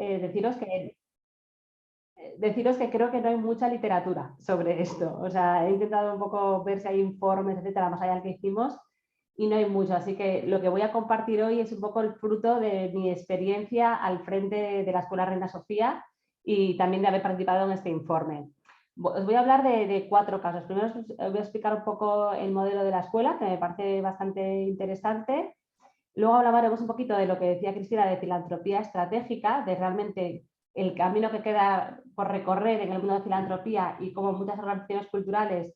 deciros que creo que no hay mucha literatura sobre esto. O sea, he intentado un poco ver si hay informes, etcétera, más allá del que hicimos, y no hay mucho. Así que lo que voy a compartir hoy es un poco el fruto de mi experiencia al frente de la Escuela Reina Sofía y también de haber participado en este informe. Os voy a hablar de 4 casos. Primero os voy a explicar un poco el modelo de la escuela, que me parece bastante interesante. Luego hablaremos un poquito de lo que decía Cristina de filantropía estratégica, de realmente el camino que queda por recorrer en el mundo de filantropía y cómo muchas organizaciones culturales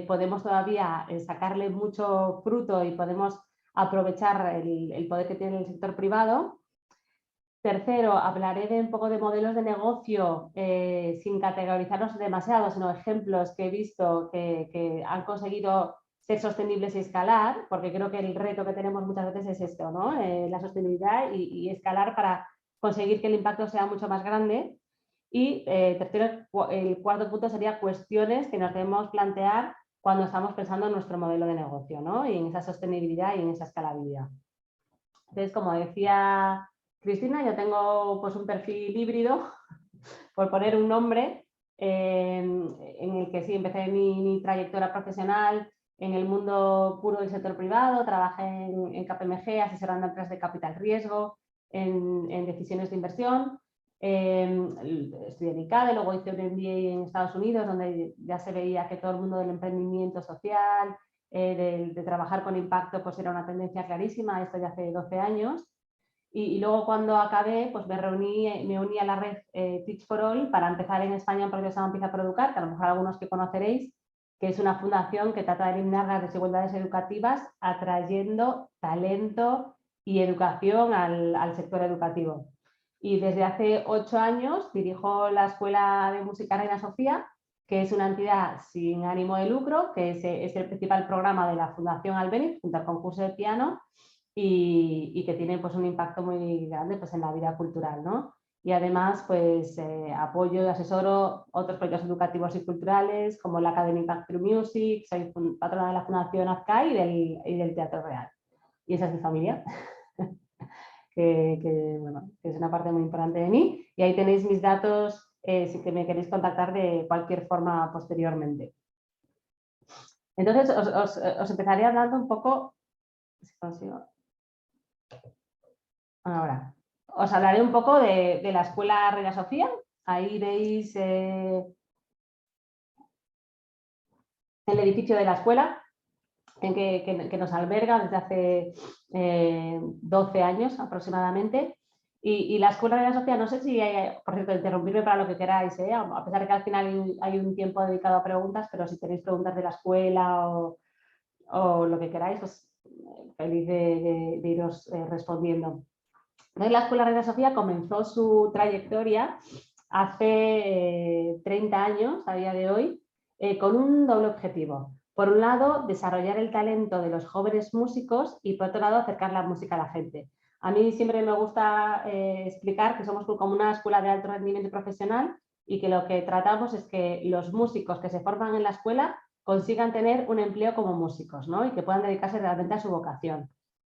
podemos todavía sacarle mucho fruto y podemos aprovechar el poder que tiene el sector privado. Tercero, hablaré de un poco de modelos de negocio sin categorizarlos demasiado, sino ejemplos que he visto que han conseguido ser sostenibles y escalar, porque creo que el reto que tenemos muchas veces es esto, ¿no? La sostenibilidad y escalar para conseguir que el impacto sea mucho más grande. Y tercero, el cuarto punto sería cuestiones que nos debemos plantear cuando estamos pensando en nuestro modelo de negocio, ¿no? Y en esa sostenibilidad y en esa escalabilidad. Entonces, como decía Cristina, yo tengo pues un perfil híbrido, por poner un nombre, en el que sí empecé mi trayectoria profesional en el mundo puro del sector privado, trabajé en KPMG asesorando a empresas de capital riesgo, en decisiones de inversión, estudié en ICADE, luego hice un MBA en Estados Unidos, donde ya se veía que todo el mundo del emprendimiento social, de trabajar con impacto, pues era una tendencia clarísima, esto ya hace 12 años. Y luego cuando acabé, pues me uní a la red Teach for All para empezar en España un proyecto que se llama Empieza por Educar, que a lo mejor algunos que conoceréis, que es una fundación que trata de eliminar las desigualdades educativas atrayendo talento y educación al sector educativo. Y desde hace 8 años dirijo la Escuela de Música Reina Sofía, que es una entidad sin ánimo de lucro, que es el principal programa de la Fundación Albéniz, junto al concurso de piano, y que tiene pues, un impacto muy grande pues, en la vida cultural, ¿no? Y además pues, apoyo y asesoro otros proyectos educativos y culturales como la Academy Impact Through Music, soy patrona de la Fundación Azcay y del Teatro Real. Y esa es mi familia, bueno, que es una parte muy importante de mí. Y ahí tenéis mis datos si que me queréis contactar de cualquier forma posteriormente. Entonces os empezaré hablando un poco, si consigo. Ahora, os hablaré un poco de la Escuela Reina Sofía. Ahí veis el edificio de la escuela que nos alberga desde hace 12 años aproximadamente. Y la Escuela Reina Sofía, no sé si, por cierto, interrumpirme para lo que queráis, a pesar de que al final hay un tiempo dedicado a preguntas, pero si tenéis preguntas de la escuela o lo que queráis, pues feliz de iros respondiendo. Entonces, la Escuela Reina Sofía comenzó su trayectoria hace 30 años, a día de hoy, con un doble objetivo. Por un lado, desarrollar el talento de los jóvenes músicos y por otro lado, acercar la música a la gente. A mí siempre me gusta explicar que somos como una escuela de alto rendimiento profesional y que lo que tratamos es que los músicos que se forman en la escuela consigan tener un empleo como músicos, ¿no? Y que puedan dedicarse realmente a su vocación.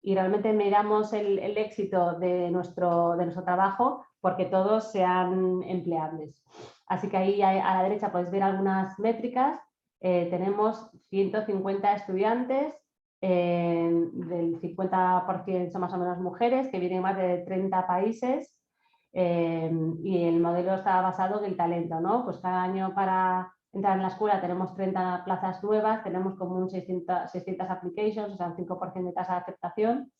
Y realmente miramos el éxito de nuestro trabajo porque todos sean empleables. Así que ahí a la derecha podéis ver algunas métricas. Tenemos 150 estudiantes, del 50% son más o menos mujeres, que vienen más de 30 países, y el modelo está basado en el talento, ¿no? Pues cada año para entrar en la escuela tenemos 30 plazas nuevas, tenemos como un 600 applications, o sea, un 5% de tasa de aceptación.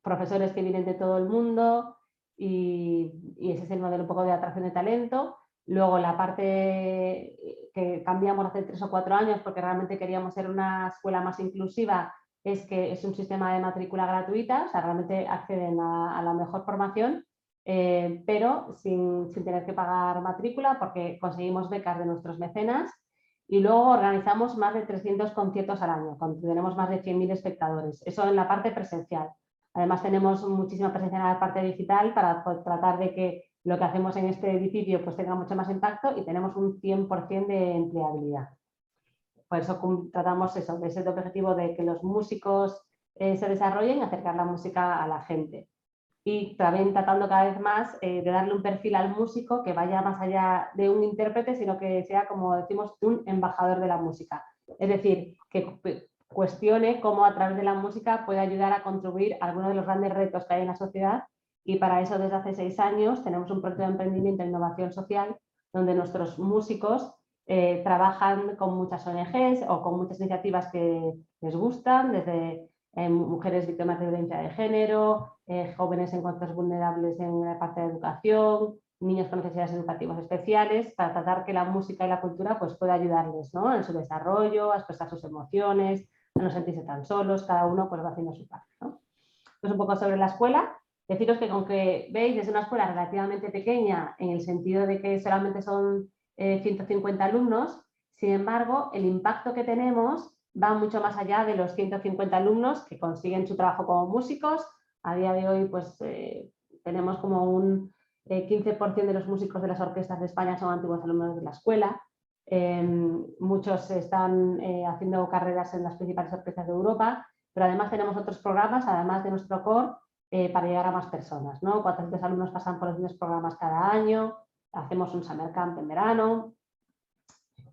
Profesores que vienen de todo el mundo y ese es el modelo un poco de atracción de talento. Luego la parte que cambiamos hace 3 o 4 años porque realmente queríamos ser una escuela más inclusiva es que es un sistema de matrícula gratuita, o sea, realmente acceden a la mejor formación, pero sin tener que pagar matrícula porque conseguimos becas de nuestros mecenas y luego organizamos más de 300 conciertos al año, tenemos más de 100.000 espectadores, eso en la parte presencial. Además tenemos muchísima presencia en la parte digital para tratar de que lo que hacemos en este edificio pues tenga mucho más impacto y tenemos un 100% de empleabilidad. Por eso tratamos eso, de ese objetivo de que los músicos se desarrollen y acercar la música a la gente. y también tratando cada vez más de darle un perfil al músico que vaya más allá de un intérprete, sino que sea, como decimos, un embajador de la música. Es decir, que cuestione cómo a través de la música puede ayudar a contribuir a algunos de los grandes retos que hay en la sociedad, y para eso desde hace 6 años tenemos un proyecto de emprendimiento e innovación social donde nuestros músicos trabajan con muchas ONGs o con muchas iniciativas que les gustan, desde mujeres víctimas de violencia de género, jóvenes en encuentros vulnerables en la parte de educación, niños con necesidades educativas especiales, para tratar que la música y la cultura pues, pueda ayudarles, ¿no?, en su desarrollo, a expresar sus emociones, a no sentirse tan solos, cada uno pues, va haciendo su parte, ¿no? Entonces, un poco sobre la escuela. Deciros que aunque veis es una escuela relativamente pequeña en el sentido de que solamente son 150 alumnos, sin embargo, el impacto que tenemos va mucho más allá de los 150 alumnos que consiguen su trabajo como músicos. A día de hoy, pues tenemos como un 15% de los músicos de las orquestas de España son antiguos alumnos de la escuela. Muchos están haciendo carreras en las principales orquestas de Europa, pero además tenemos otros programas, además de nuestro core, para llegar a más personas, ¿no? 400 alumnos pasan por los mismos programas cada año, hacemos un summer camp en verano,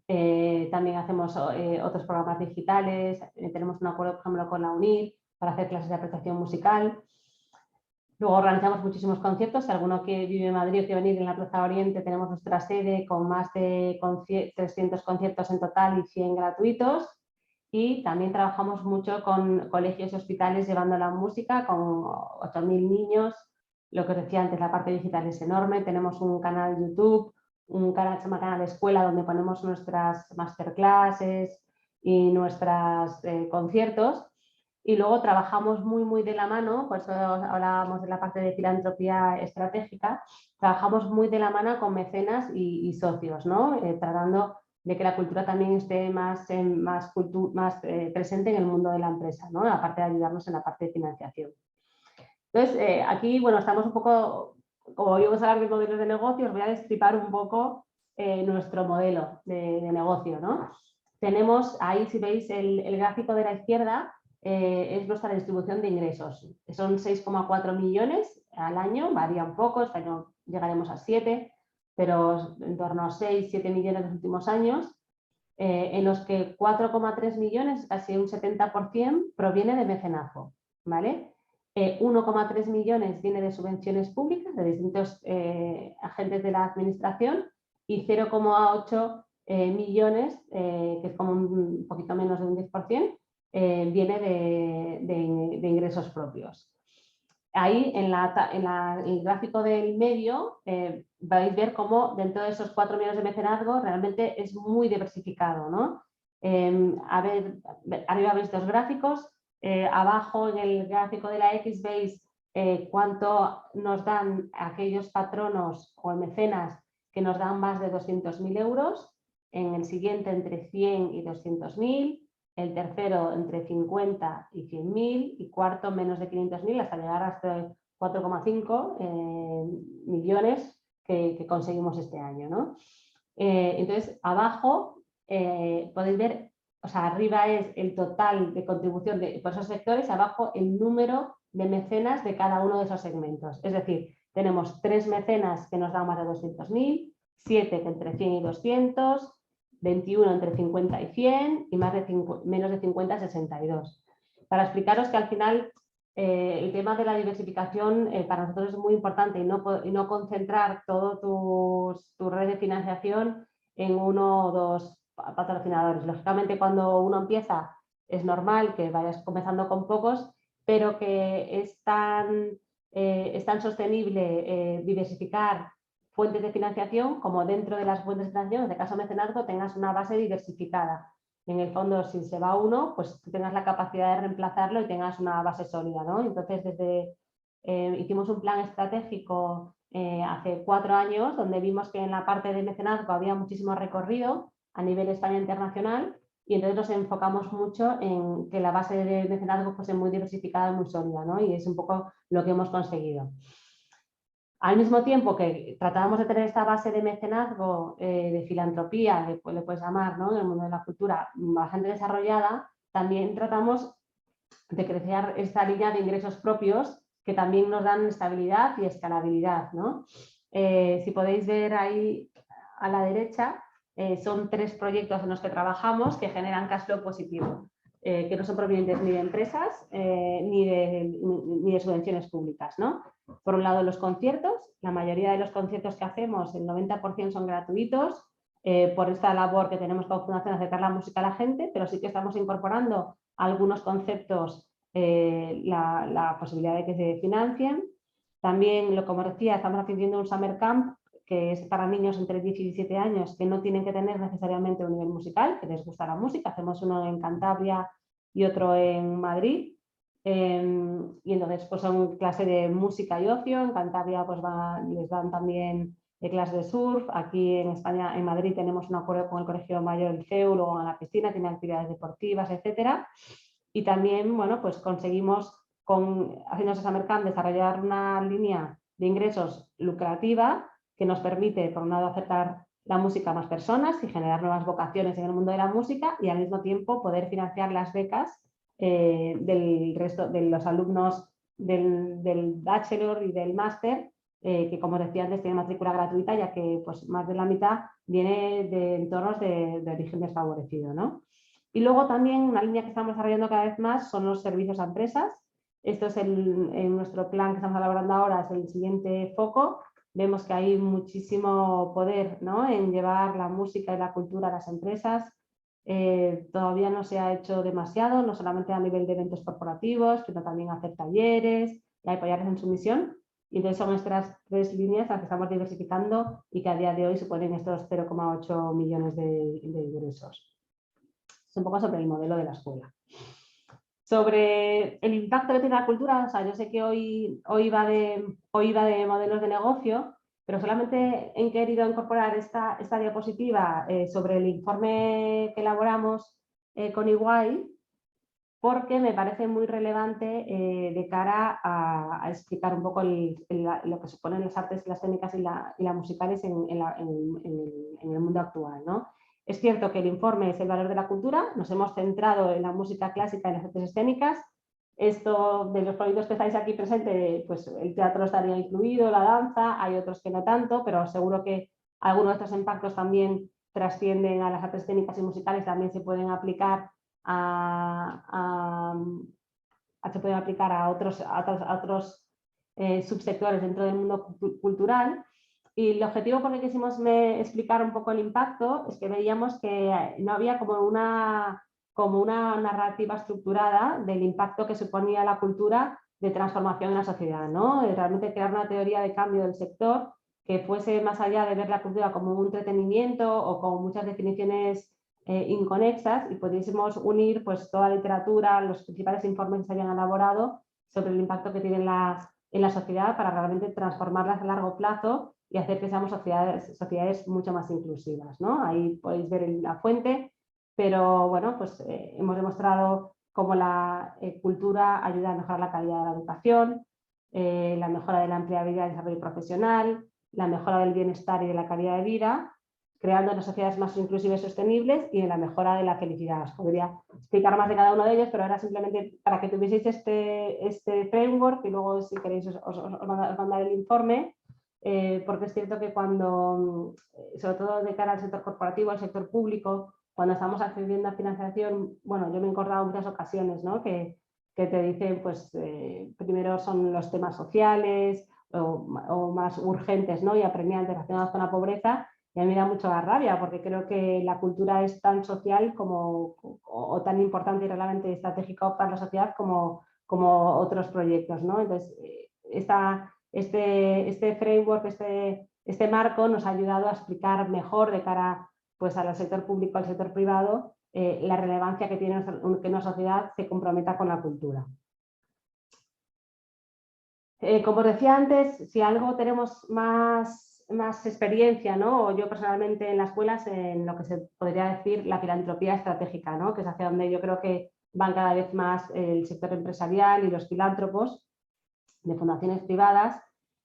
también hacemos otros programas digitales, tenemos un acuerdo, por ejemplo, con la UNIR para hacer clases de apreciación musical. Luego organizamos muchísimos conciertos. Si alguno que vive en Madrid o quiere venir, en la Plaza Oriente tenemos nuestra sede con más de 300 conciertos en total y 100 gratuitos. Y también trabajamos mucho con colegios y hospitales llevando la música, con 8.000 niños. Lo que os decía antes, la parte digital es enorme. Tenemos un canal YouTube, un canal que se llama Canal de Escuela, donde ponemos nuestras masterclasses y nuestros conciertos. Y luego trabajamos muy de la mano, por eso hablábamos de la parte de filantropía estratégica, trabajamos muy de la mano con mecenas y socios, ¿no? Tratando de que la cultura también esté más presente en el mundo de la empresa, ¿no? Aparte de ayudarnos en la parte de financiación. Entonces, aquí, bueno, estamos un poco, como hoy vamos a hablar de modelos de negocio, os voy a destripar un poco nuestro modelo de negocio, ¿no? Tenemos, ahí si veis el gráfico de la izquierda, es nuestra distribución de ingresos. Son 6,4 millones al año, varía un poco, este año llegaremos a 7, pero en torno a 6-7 millones en los últimos años, en los que 4,3 millones, casi un 70%, proviene de mecenazgo, ¿vale? 1,3 millones viene de subvenciones públicas de distintos agentes de la administración y 0,8 millones, que es como un poquito menos de un 10%, viene de ingresos propios. Ahí en el gráfico del medio vais a ver cómo dentro de esos 4 millones de mecenazgo realmente es muy diversificado, ¿no? Arriba veis dos gráficos, abajo en el gráfico de la X veis cuánto nos dan aquellos patronos o mecenas que nos dan más de 200.000 euros, en el siguiente entre 100 y 200.000, el tercero entre 50 y 100.000 y cuarto menos de 500.000 hasta llegar hasta 4,5 millones que conseguimos este año, ¿no? Entonces, abajo podéis ver, o sea, arriba es el total de contribución por esos sectores, abajo el número de mecenas de cada uno de esos segmentos. Es decir, tenemos 3 mecenas que nos dan más de 200.000, 7 entre 100 y 200, 21 entre 50 y 100 y menos de 50 62. Para explicaros que al final el tema de la diversificación para nosotros es muy importante y no concentrar toda tu red de financiación en uno o dos patrocinadores. Lógicamente, cuando uno empieza es normal que vayas comenzando con pocos, pero que es tan sostenible diversificar fuentes de financiación como dentro de las fuentes de financiación, en este caso mecenazgo, tengas una base diversificada. En el fondo, si se va uno, pues tú tengas la capacidad de reemplazarlo y tengas una base sólida, ¿no? Entonces, hicimos un plan estratégico hace 4 años, donde vimos que en la parte de mecenazgo había muchísimo recorrido a nivel España internacional, y entonces nos enfocamos mucho en que la base de mecenazgo fuese muy diversificada y muy sólida, ¿no? Y es un poco lo que hemos conseguido. Al mismo tiempo que tratábamos de tener esta base de mecenazgo, de filantropía, le puedes llamar, ¿no?, en el mundo de la cultura, bastante desarrollada, también tratamos de crecer esta línea de ingresos propios que también nos dan estabilidad y escalabilidad, ¿no? Si podéis ver ahí a la derecha, son 3 proyectos en los que trabajamos que generan cash flow positivo, que no son provenientes ni de empresas ni de subvenciones públicas, ¿no? Por un lado, los conciertos. La mayoría de los conciertos que hacemos, el 90% son gratuitos, por esta labor que tenemos como fundación de acercar la música a la gente, pero sí que estamos incorporando algunos conceptos, la posibilidad de que se financien. También, como decía, estamos haciendo un summer camp que es para niños entre 10 y 17 años que no tienen que tener necesariamente un nivel musical, que les gusta la música. Hacemos uno en Cantabria y otro en Madrid. Y entonces pues son clase de música y ocio. En Cantabria pues les dan también clases de surf. Aquí en España, en Madrid, tenemos un acuerdo con el Colegio Mayor del CEU, luego a la piscina, tiene actividades deportivas, etcétera. Y también, bueno, pues conseguimos, haciendo ese summer camp, desarrollar una línea de ingresos lucrativa que nos permite, por un lado, acercar la música a más personas y generar nuevas vocaciones en el mundo de la música, y al mismo tiempo poder financiar las becas del resto de los alumnos del bachelor y del máster, que, como decía antes, tiene matrícula gratuita, ya que pues, más de la mitad viene de entornos de origen desfavorecido, ¿no? Y luego también una línea que estamos desarrollando cada vez más son los servicios a empresas. Esto es en nuestro plan que estamos elaborando ahora, es el siguiente foco. Vemos que hay muchísimo poder, ¿no?, en llevar la música y la cultura a las empresas. Todavía no se ha hecho demasiado, no solamente a nivel de eventos corporativos, sino también hacer talleres y apoyarles en su misión. Y entonces son estas 3 líneas las que estamos diversificando y que a día de hoy suponen estos 0,8 millones de ingresos. Es un poco sobre el modelo de la escuela. Sobre el impacto que tiene la cultura, o sea, yo sé que hoy va de modelos de negocio, pero solamente he querido incorporar esta diapositiva sobre el informe que elaboramos con EY, porque me parece muy relevante de cara a explicar un poco lo que suponen las artes, las técnicas y las musicales en el mundo actual, ¿no? Es cierto que el informe es el valor de la cultura, nos hemos centrado en la música clásica y las artes escénicas. Esto, de los proyectos que estáis aquí presentes, pues el teatro estaría incluido, la danza, hay otros que no tanto, pero seguro que algunos de estos impactos también trascienden a las artes escénicas y musicales, también se pueden aplicar se pueden aplicar a otros subsectores dentro del mundo cultural. Y el objetivo por el que quisimos explicar un poco el impacto es que veíamos que no había como una narrativa estructurada del impacto que suponía la cultura de transformación en la sociedad, ¿no? Realmente crear una teoría de cambio del sector que fuese más allá de ver la cultura como un entretenimiento o con muchas definiciones inconexas, y pudiésemos unir pues, toda la literatura, los principales informes que se hayan elaborado sobre el impacto que tiene en la sociedad para realmente transformarlas a largo plazo y hacer que seamos sociedades mucho más inclusivas, ¿no? Ahí podéis ver la fuente, pero bueno, pues hemos demostrado cómo la cultura ayuda a mejorar la calidad de la educación, la mejora de la empleabilidad y desarrollo profesional, la mejora del bienestar y de la calidad de vida, creando unas sociedades más inclusivas y sostenibles, y en la mejora de la felicidad. Os podría explicar más de cada uno de ellos, pero ahora simplemente para que tuvieseis este framework, y luego si queréis os mandaré el informe, porque es cierto que cuando, sobre todo de cara al sector corporativo, al sector público, cuando estamos accediendo a financiación, bueno, yo me he encontrado en muchas ocasiones, ¿no?, que te dicen, pues, primero son los temas sociales o más urgentes, ¿no?, y apremiantes relacionados con la pobreza. Y a mí me da mucha rabia, porque creo que la cultura es tan social o tan importante y realmente estratégico para la sociedad como otros proyectos, ¿no? Entonces, este framework, este marco nos ha ayudado a explicar mejor de cara pues, al sector público, al sector privado, la relevancia que tiene que una sociedad se comprometa con la cultura. Como os decía antes, si algo tenemos más experiencia, ¿no?, o yo personalmente en las escuelas, en lo que se podría decir la filantropía estratégica, ¿no?, que es hacia donde yo creo que van cada vez más el sector empresarial y los filántropos de fundaciones privadas,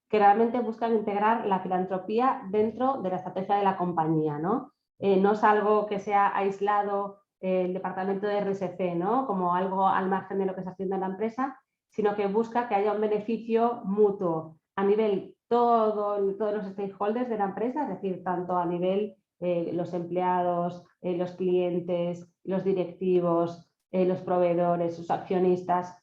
que realmente buscan integrar la filantropía dentro de la estrategia de la compañía, ¿no? No es algo que sea aislado el departamento de RSC, ¿no?, como algo al margen de lo que está haciendo la empresa, sino que busca que haya un beneficio mutuo a nivel todos los stakeholders de la empresa, es decir, tanto a nivel los empleados, los clientes, los directivos, los proveedores, sus accionistas,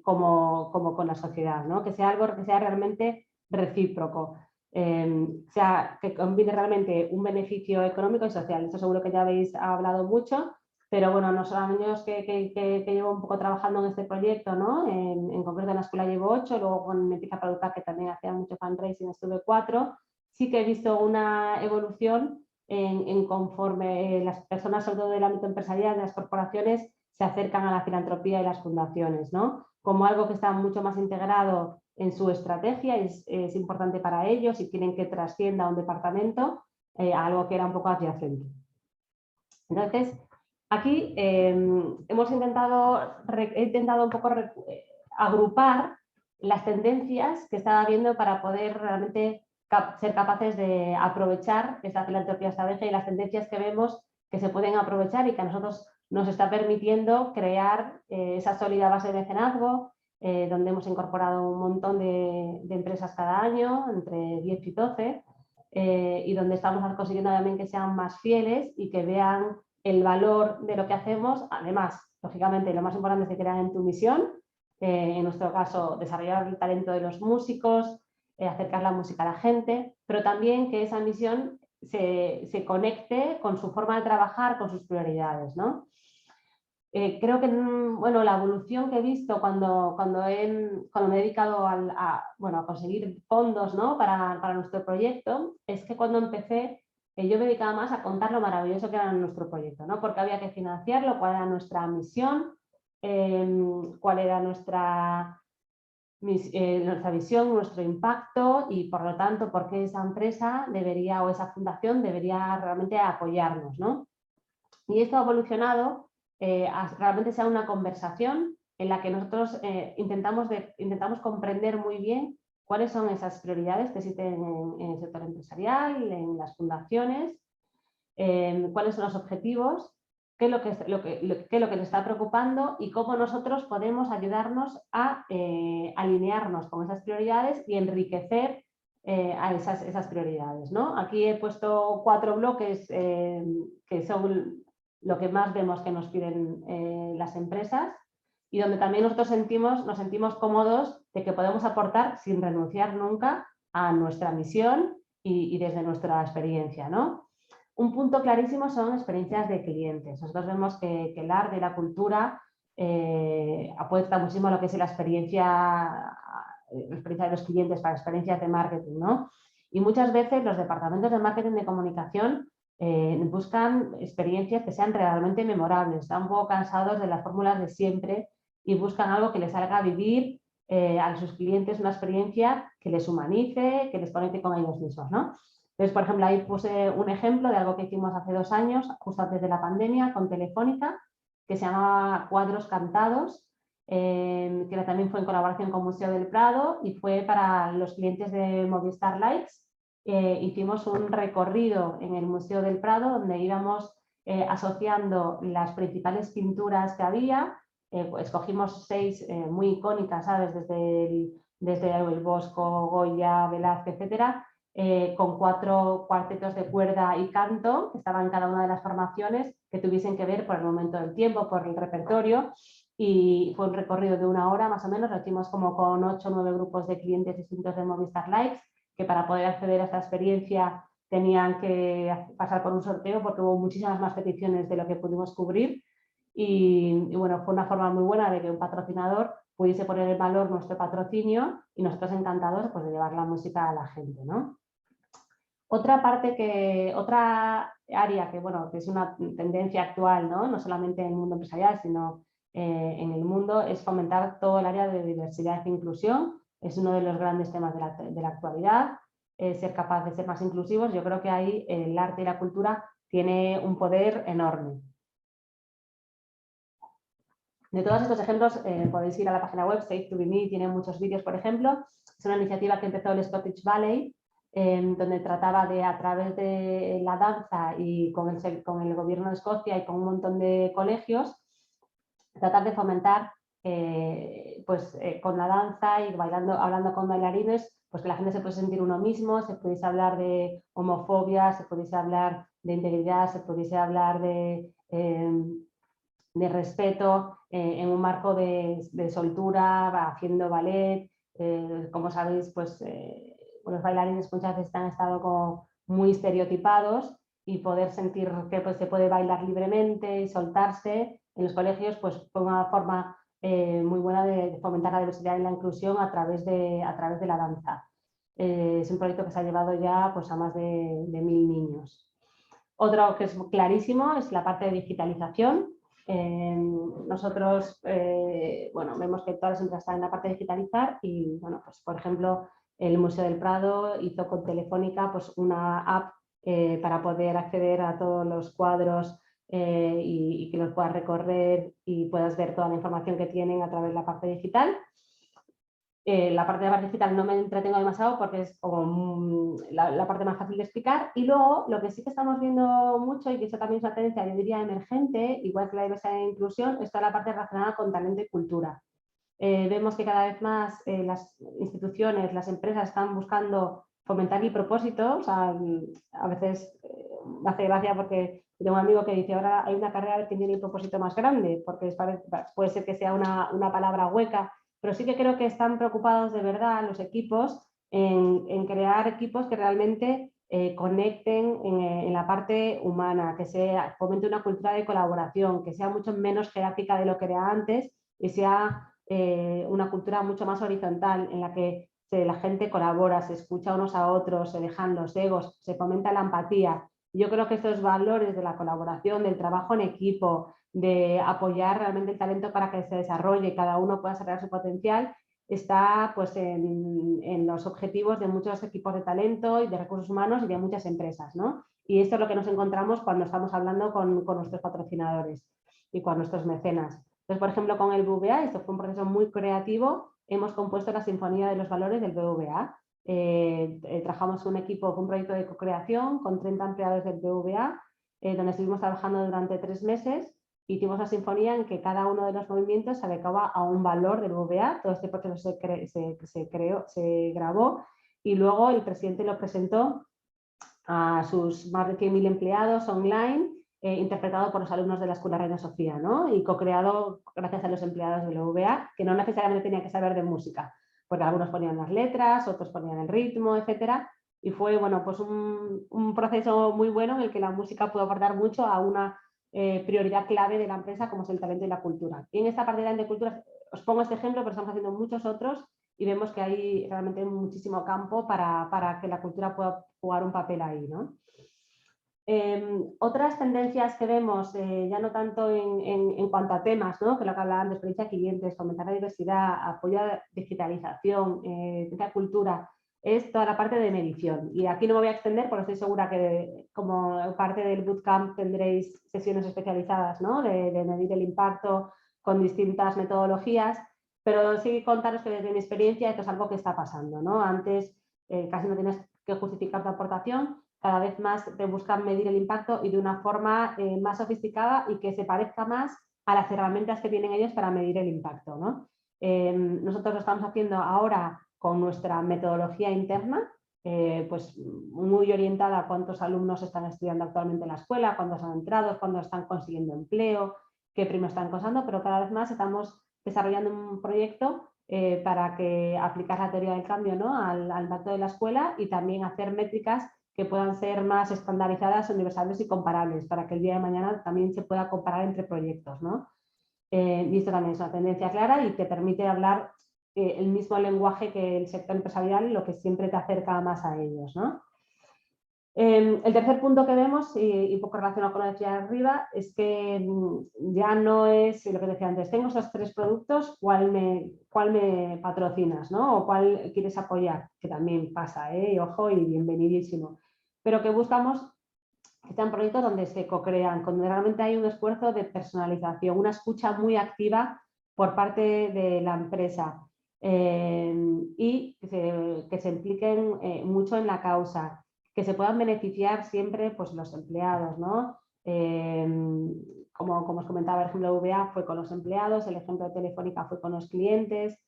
como con la sociedad, ¿no? Que sea algo que sea realmente recíproco, que combine realmente un beneficio económico y social. Esto seguro que ya habéis hablado mucho, pero bueno, no son años que llevo un poco trabajando en este proyecto, ¿no? En concreto en la escuela llevo 8, luego con Métrica para Educar, que también hacía mucho fundraising, estuve 4. Sí que he visto una evolución en conforme las personas, sobre todo del ámbito empresarial, de las corporaciones, se acercan a la filantropía y las fundaciones, ¿no? Como algo que está mucho más integrado en su estrategia, es importante para ellos y quieren que trascienda a un departamento, algo que era un poco adyacente. Entonces, aquí he intentado un poco agrupar las tendencias que estaba viendo para poder realmente ser capaces de aprovechar esta filantropía estratégica y las tendencias que vemos que se pueden aprovechar y que a nosotros nos está permitiendo crear esa sólida base de mecenazgo, donde hemos incorporado un montón de empresas cada año, entre 10 y 12, y donde estamos consiguiendo también que sean más fieles y que vean el valor de lo que hacemos. Además, lógicamente, lo más importante es que crean en tu misión, en nuestro caso, desarrollar el talento de los músicos, acercar la música a la gente, pero también que esa misión se conecte con su forma de trabajar, con sus prioridades, ¿no? Creo que bueno, la evolución que he visto cuando me he dedicado a conseguir fondos, ¿no? para nuestro proyecto, es que cuando empecé yo me dedicaba más a contar lo maravilloso que era nuestro proyecto, ¿no? Porque había que financiarlo, cuál era nuestra misión, cuál era nuestra visión, nuestro impacto y por lo tanto por qué esa empresa debería o esa fundación debería realmente apoyarnos, ¿no? Y esto ha evolucionado realmente sea una conversación en la que nosotros intentamos comprender muy bien cuáles son esas prioridades que existen en el sector empresarial, en las fundaciones, cuáles son los objetivos, qué es lo que les está preocupando y cómo nosotros podemos ayudarnos a alinearnos con esas prioridades y enriquecer a esas prioridades, ¿no? Aquí he puesto 4 bloques que son lo que más vemos que nos piden las empresas y donde también nosotros nos sentimos cómodos de que podemos aportar sin renunciar nunca a nuestra misión y desde nuestra experiencia, ¿no? Un punto clarísimo son experiencias de clientes. Nosotros vemos que el arte y la cultura apuesta muchísimo a lo que es la experiencia de los clientes para experiencias de marketing, ¿no? Y muchas veces los departamentos de marketing de comunicación buscan experiencias que sean realmente memorables, están un poco cansados de las fórmulas de siempre y buscan algo que les haga vivir a sus clientes una experiencia que les humanice, que les conecte con ellos mismos, ¿no? Entonces, por ejemplo, ahí puse un ejemplo de algo que hicimos hace 2 años, justo antes de la pandemia, con Telefónica, que se llamaba Cuadros Cantados, que también fue en colaboración con Museo del Prado y fue para los clientes de Movistar Lights. Hicimos un recorrido en el Museo del Prado donde íbamos asociando las principales pinturas que había. Escogimos 6 muy icónicas, ¿sabes? Desde el Bosco, Goya, Velázquez, etcétera, con 4 cuartetos de cuerda y canto que estaban en cada una de las formaciones que tuviesen que ver por el momento del tiempo, por el repertorio, y fue un recorrido de 1 hora más o menos. Lo hicimos como con 8 o 9 grupos de clientes distintos de Movistar Lights, que para poder acceder a esta experiencia tenían que pasar por un sorteo porque hubo muchísimas más peticiones de lo que pudimos cubrir y bueno, fue una forma muy buena de que un patrocinador pudiese poner en valor nuestro patrocinio y nosotros encantados pues, de llevar la música a la gente, ¿no? Otra área que, bueno, que es una tendencia actual, ¿no? No solamente en el mundo empresarial, sino en el mundo, es fomentar todo el área de diversidad e inclusión. Es uno de los grandes temas de la actualidad, ser capaz de ser más inclusivos. Yo creo que ahí el arte y la cultura tiene un poder enorme. De todos estos ejemplos podéis ir a la página web, Safe to Be Me, tiene muchos vídeos, por ejemplo. Es una iniciativa que empezó el Scottish Ballet, donde trataba de, a través de la danza y con el gobierno de Escocia y con un montón de colegios, tratar de fomentar con la danza y bailando, hablando con bailarines, pues que la gente se puede sentir uno mismo, se pudiese hablar de homofobia, se pudiese hablar de integridad, se pudiese hablar de respeto en un marco de soltura, haciendo ballet. Como sabéis, pues los bailarines muchas veces han estado como muy estereotipados y poder sentir que pues, se puede bailar libremente y soltarse en los colegios, pues fue una forma muy buena de fomentar la diversidad y la inclusión a través de la danza. Es un proyecto que se ha llevado ya pues, a más de 1000 niños. Otro que es clarísimo es la parte de digitalización. Nosotros bueno, vemos que todas las empresas están en la parte de digitalizar y, bueno, pues, por ejemplo, el Museo del Prado hizo con Telefónica pues, una app para poder acceder a todos los cuadros y que los puedas recorrer y puedas ver toda la información que tienen a través de la parte digital. La parte de la parte digital no me entretengo demasiado porque es como la parte más fácil de explicar. Y luego, lo que sí que estamos viendo mucho, y que eso también es una tendencia, yo diría, emergente, igual que la diversidad e inclusión, es toda la parte relacionada con talento y cultura. Vemos que cada vez más las instituciones, las empresas están buscando fomentar el propósito. O sea, a veces me hace gracia porque tengo un amigo que dice, ahora hay una carrera que tiene el propósito más grande, porque puede ser que sea una palabra hueca, pero sí que creo que están preocupados de verdad los equipos en crear equipos que realmente conecten en la parte humana, que se fomente una cultura de colaboración, que sea mucho menos jerárquica de lo que era antes y sea una cultura mucho más horizontal en la que la gente colabora, se escucha unos a otros, se dejan los egos, se fomenta la empatía. Yo creo que estos valores de la colaboración, del trabajo en equipo, de apoyar realmente el talento para que se desarrolle y cada uno pueda sacar su potencial, está pues, en los objetivos de muchos equipos de talento y de recursos humanos y de muchas empresas, ¿no? Y esto es lo que nos encontramos cuando estamos hablando con nuestros patrocinadores y con nuestros mecenas. Entonces, por ejemplo, con el BBVA, esto fue un proceso muy creativo, hemos compuesto la Sinfonía de los Valores del BBVA. Trabajamos un equipo, un proyecto de co-creación con 30 empleados del BBVA, donde estuvimos trabajando durante 3 meses. Hicimos una sinfonía en que cada uno de los movimientos se adecuaba a un valor del BBVA. Todo este proceso se grabó y luego el presidente lo presentó a sus más de 100.000 empleados online, interpretado por los alumnos de la Escuela Reina Sofía, ¿no? Y co-creado gracias a los empleados del BBVA, que no necesariamente tenían que saber de música, porque algunos ponían las letras, otros ponían el ritmo, etcétera. Y fue, bueno, pues un proceso muy bueno en el que la música pudo aportar mucho a una prioridad clave de la empresa, como es el talento y la cultura. Y en esta parte de cultura, os pongo este ejemplo, pero estamos haciendo muchos otros y vemos que hay realmente muchísimo campo para que la cultura pueda jugar un papel ahí, ¿no? Otras tendencias que vemos, ya no tanto en cuanto a temas, ¿no? Que lo que hablaban de experiencia de clientes, fomentar la diversidad, apoyo a la digitalización, la cultura, es toda la parte de medición. Y aquí no me voy a extender porque estoy segura que como parte del bootcamp tendréis sesiones especializadas, ¿no? de medir el impacto con distintas metodologías, pero sí contaros que desde mi experiencia esto es algo que está pasando, ¿no? Antes casi no tienes que justificar tu aportación, cada vez más te buscan medir el impacto y de una forma más sofisticada y que se parezca más a las herramientas que tienen ellos para medir el impacto, ¿no? Nosotros lo estamos haciendo ahora con nuestra metodología interna, pues muy orientada a cuántos alumnos están estudiando actualmente en la escuela, cuántos han entrado, cuándo están consiguiendo empleo, qué premios están cosando, pero cada vez más estamos desarrollando un proyecto para que aplicar la teoría del cambio, ¿no? al impacto de la escuela y también hacer métricas que puedan ser más estandarizadas, universales y comparables, para que el día de mañana también se pueda comparar entre proyectos, ¿no? Y esto también es una tendencia clara y te permite hablar el mismo lenguaje que el sector empresarial, lo que siempre te acerca más a ellos, ¿no? El tercer punto que vemos, y un poco relacionado con lo que decía arriba, es que ya no es lo que decía antes, tengo esos 3 productos, ¿cuál me patrocinas, ¿no? O cuál quieres apoyar, que también pasa, ojo, y bienvenidísimo. Pero que buscamos que sean proyectos donde se co-crean, donde realmente hay un esfuerzo de personalización, una escucha muy activa por parte de la empresa y que se impliquen mucho en la causa, que se puedan beneficiar siempre pues, los empleados, ¿no? como os comentaba, el ejemplo de VA fue con los empleados, el ejemplo de Telefónica fue con los clientes.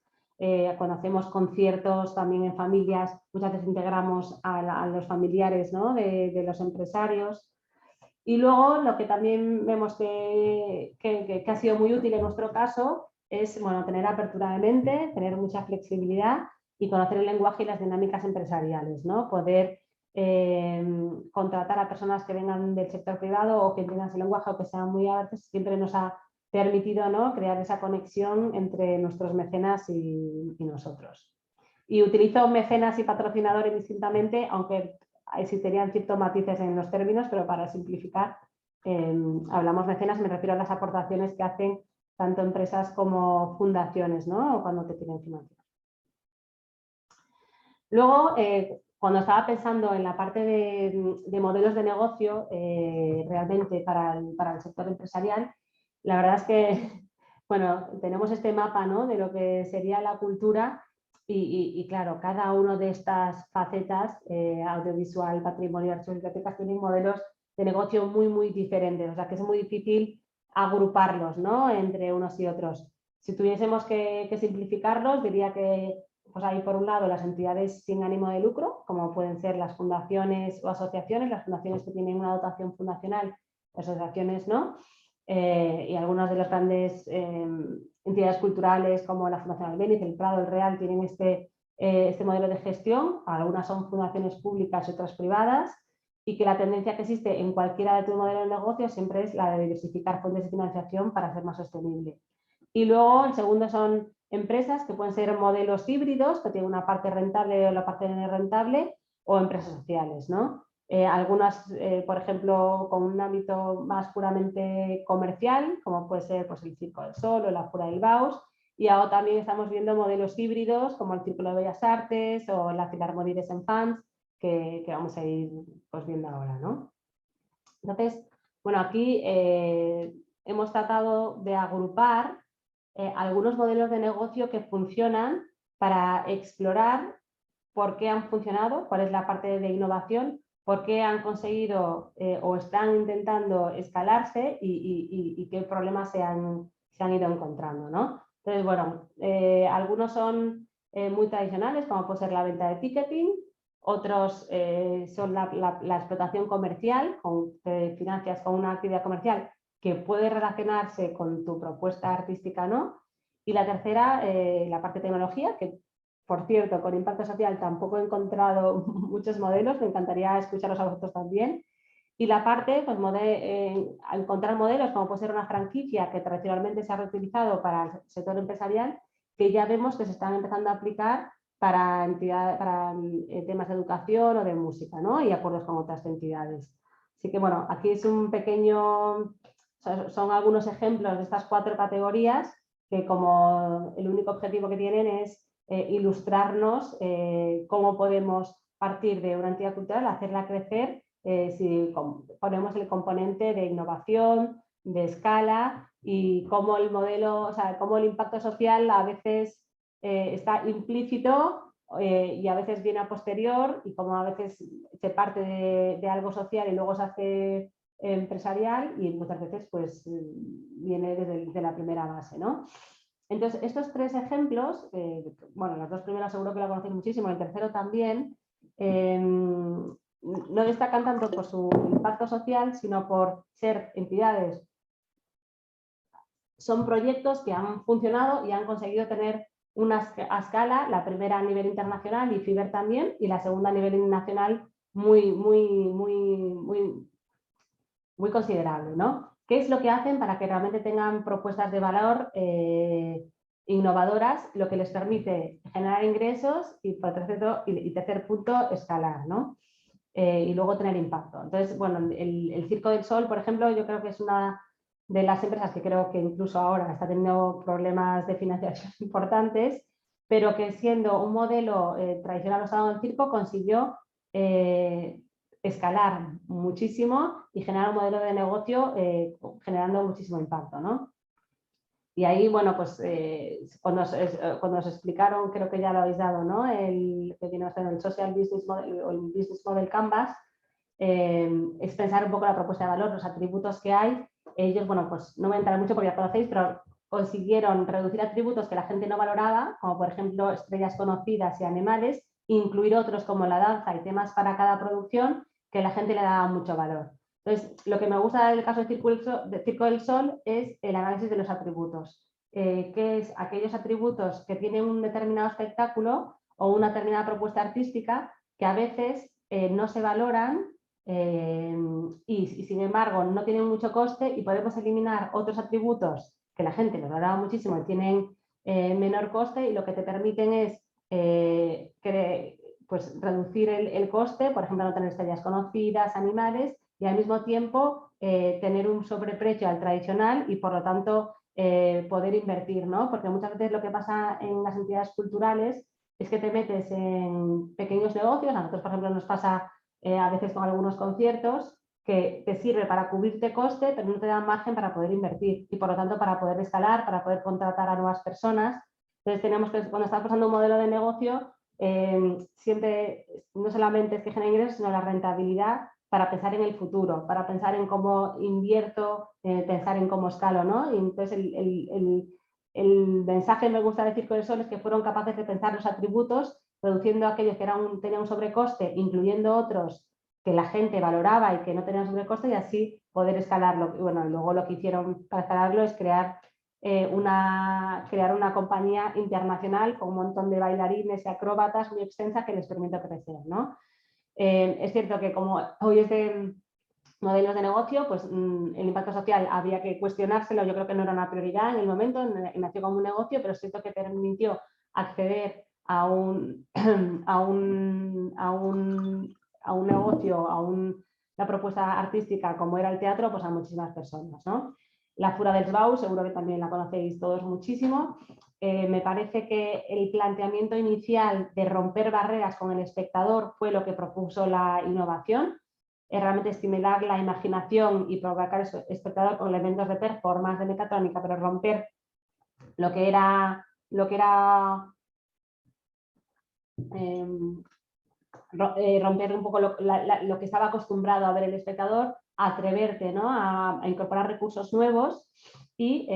Cuando hacemos conciertos también en familias, muchas veces integramos a los familiares, ¿no?, de los empresarios. Y luego lo que también vemos que ha sido muy útil en nuestro caso es, bueno, tener apertura de mente, tener mucha flexibilidad y conocer el lenguaje y las dinámicas empresariales, ¿no? Poder contratar a personas que vengan del sector privado o que entiendan ese lenguaje o que sean muy abiertos, siempre nos ha permitido, ¿no?, crear esa conexión entre nuestros mecenas y nosotros. Y utilizo mecenas y patrocinadores distintamente, aunque existirían ciertos matices en los términos, pero para simplificar, hablamos mecenas, me refiero a las aportaciones que hacen tanto empresas como fundaciones, ¿no?, o cuando te piden financiación. Luego, cuando estaba pensando en la parte de modelos de negocio, realmente para el sector empresarial, la verdad es que, bueno, tenemos este mapa, ¿no?, de lo que sería la cultura y claro, cada una de estas facetas, audiovisual, patrimonio, archivos, bibliotecas, tienen modelos de negocio muy, muy diferentes, o sea que es muy difícil agruparlos, ¿no?, entre unos y otros. Si tuviésemos que simplificarlos, diría que pues hay por un lado las entidades sin ánimo de lucro, como pueden ser las fundaciones o asociaciones, las fundaciones que tienen una dotación fundacional, las asociaciones no, y algunas de las grandes entidades culturales como la Fundación Albéniz, el Prado, el Real, tienen este modelo de gestión, algunas son fundaciones públicas y otras privadas, y que la tendencia que existe en cualquiera de tus modelos de negocio siempre es la de diversificar fuentes de financiación para ser más sostenible. Y luego el segundo son empresas que pueden ser modelos híbridos, que tienen una parte rentable o la parte no rentable, o empresas sociales, ¿no? Algunas, por ejemplo, con un ámbito más puramente comercial, como puede ser pues, el Circo del Sol o la Fura del Baus, y ahora también estamos viendo modelos híbridos como el Círculo de Bellas Artes o la Filarmonie des Enfants, que vamos a ir pues, viendo ahora, ¿no? Entonces, bueno, aquí hemos tratado de agrupar algunos modelos de negocio que funcionan para explorar por qué han funcionado, cuál es la parte de innovación, por qué han conseguido o están intentando escalarse y qué problemas se han ido encontrando, ¿no? Entonces, bueno, algunos son muy tradicionales, como puede ser la venta de ticketing, otros son la explotación comercial, te financias con una actividad comercial que puede relacionarse con tu propuesta artística, ¿no? Y la tercera, la parte de tecnología, que por cierto, con impacto social tampoco he encontrado muchos modelos, me encantaría escucharos a vosotros también. Y la parte, pues, encontrar modelos como puede ser una franquicia que tradicionalmente se ha reutilizado para el sector empresarial, que ya vemos que se están empezando a aplicar para temas de educación o de música, ¿no? Y acuerdos con otras entidades. Así que bueno, aquí es un pequeño, son algunos ejemplos de estas 4 categorías que como el único objetivo que tienen es ilustrarnos cómo podemos partir de una entidad cultural, hacerla crecer si ponemos el componente de innovación, de escala y cómo el modelo, o sea, cómo el impacto social a veces está implícito y a veces viene a posterior y como a veces se parte de algo social y luego se hace empresarial y muchas veces pues viene desde la primera base, ¿no? Entonces, estos 3 ejemplos, bueno, los 2 primeros seguro que lo conocéis muchísimo, el tercero también, no destacan tanto por su impacto social, sino por ser entidades. Son proyectos que han funcionado y han conseguido tener una escala, la primera a nivel internacional y FIBER también, y la segunda a nivel nacional muy considerable, ¿no? ¿Qué es lo que hacen para que realmente tengan propuestas de valor innovadoras, lo que les permite generar ingresos y, tercer punto, escalar, ¿no? Y luego tener impacto. Entonces, bueno, el Circo del Sol, por ejemplo, yo creo que es una de las empresas que creo que incluso ahora está teniendo problemas de financiación importantes, pero que siendo un modelo tradicional basado en el circo consiguió escalar muchísimo y generar un modelo de negocio generando muchísimo impacto, ¿no? Y ahí, bueno, pues cuando os explicaron, creo que ya lo habéis dado, ¿no? El que viene a ser el Social Business Model o el Business Model Canvas, es pensar un poco la propuesta de valor, los atributos que hay ellos, bueno, pues no voy a entrar mucho porque ya conocéis, pero consiguieron reducir atributos que la gente no valoraba, como por ejemplo estrellas conocidas y animales, incluir otros como la danza y temas para cada producción que la gente le daba mucho valor. Entonces, lo que me gusta del caso de Circo del Sol es el análisis de los atributos, que es aquellos atributos que tienen un determinado espectáculo o una determinada propuesta artística que a veces no se valoran y sin embargo no tienen mucho coste y podemos eliminar otros atributos que la gente los valora muchísimo y tienen menor coste y lo que te permiten es pues, reducir el coste, por ejemplo, no tener estrellas conocidas, animales y al mismo tiempo tener un sobreprecio al tradicional y por lo tanto poder invertir, ¿no? Porque muchas veces lo que pasa en las entidades culturales es que te metes en pequeños negocios, a nosotros por ejemplo nos pasa a veces con algunos conciertos, que te sirve para cubrirte coste, pero no te dan margen para poder invertir y por lo tanto para poder escalar, para poder contratar a nuevas personas. Entonces tenemos que, cuando estamos pasando un modelo de negocio, siempre no solamente es que genere ingresos, sino la rentabilidad para pensar en el futuro, para pensar en cómo invierto, pensar en cómo escalo, ¿no? Y entonces el mensaje me gusta decir con el Sol es que fueron capaces de pensar los atributos, reduciendo aquellos que tenían un sobrecoste, incluyendo otros que la gente valoraba y que no tenían sobrecoste y así poder escalarlo. Y bueno, luego lo que hicieron para escalarlo es crear una compañía internacional con un montón de bailarines y acróbatas muy extensa que les permite crecer, ¿no? Es cierto que como hoy es de modelos de negocio, pues el impacto social había que cuestionárselo, yo creo que no era una prioridad en el momento, nació como un negocio, pero es cierto que permitió acceder a un negocio, una propuesta artística como era el teatro, pues a muchísimas personas, ¿no? La Fura dels Baus, seguro que también la conocéis todos muchísimo. Me parece que el planteamiento inicial de romper barreras con el espectador fue lo que propuso la innovación, realmente estimular la imaginación y provocar al espectador con elementos de performance, de mecatrónica, pero romper lo que era romper un poco lo que estaba acostumbrado a ver el espectador, atreverte, ¿no? a incorporar recursos nuevos y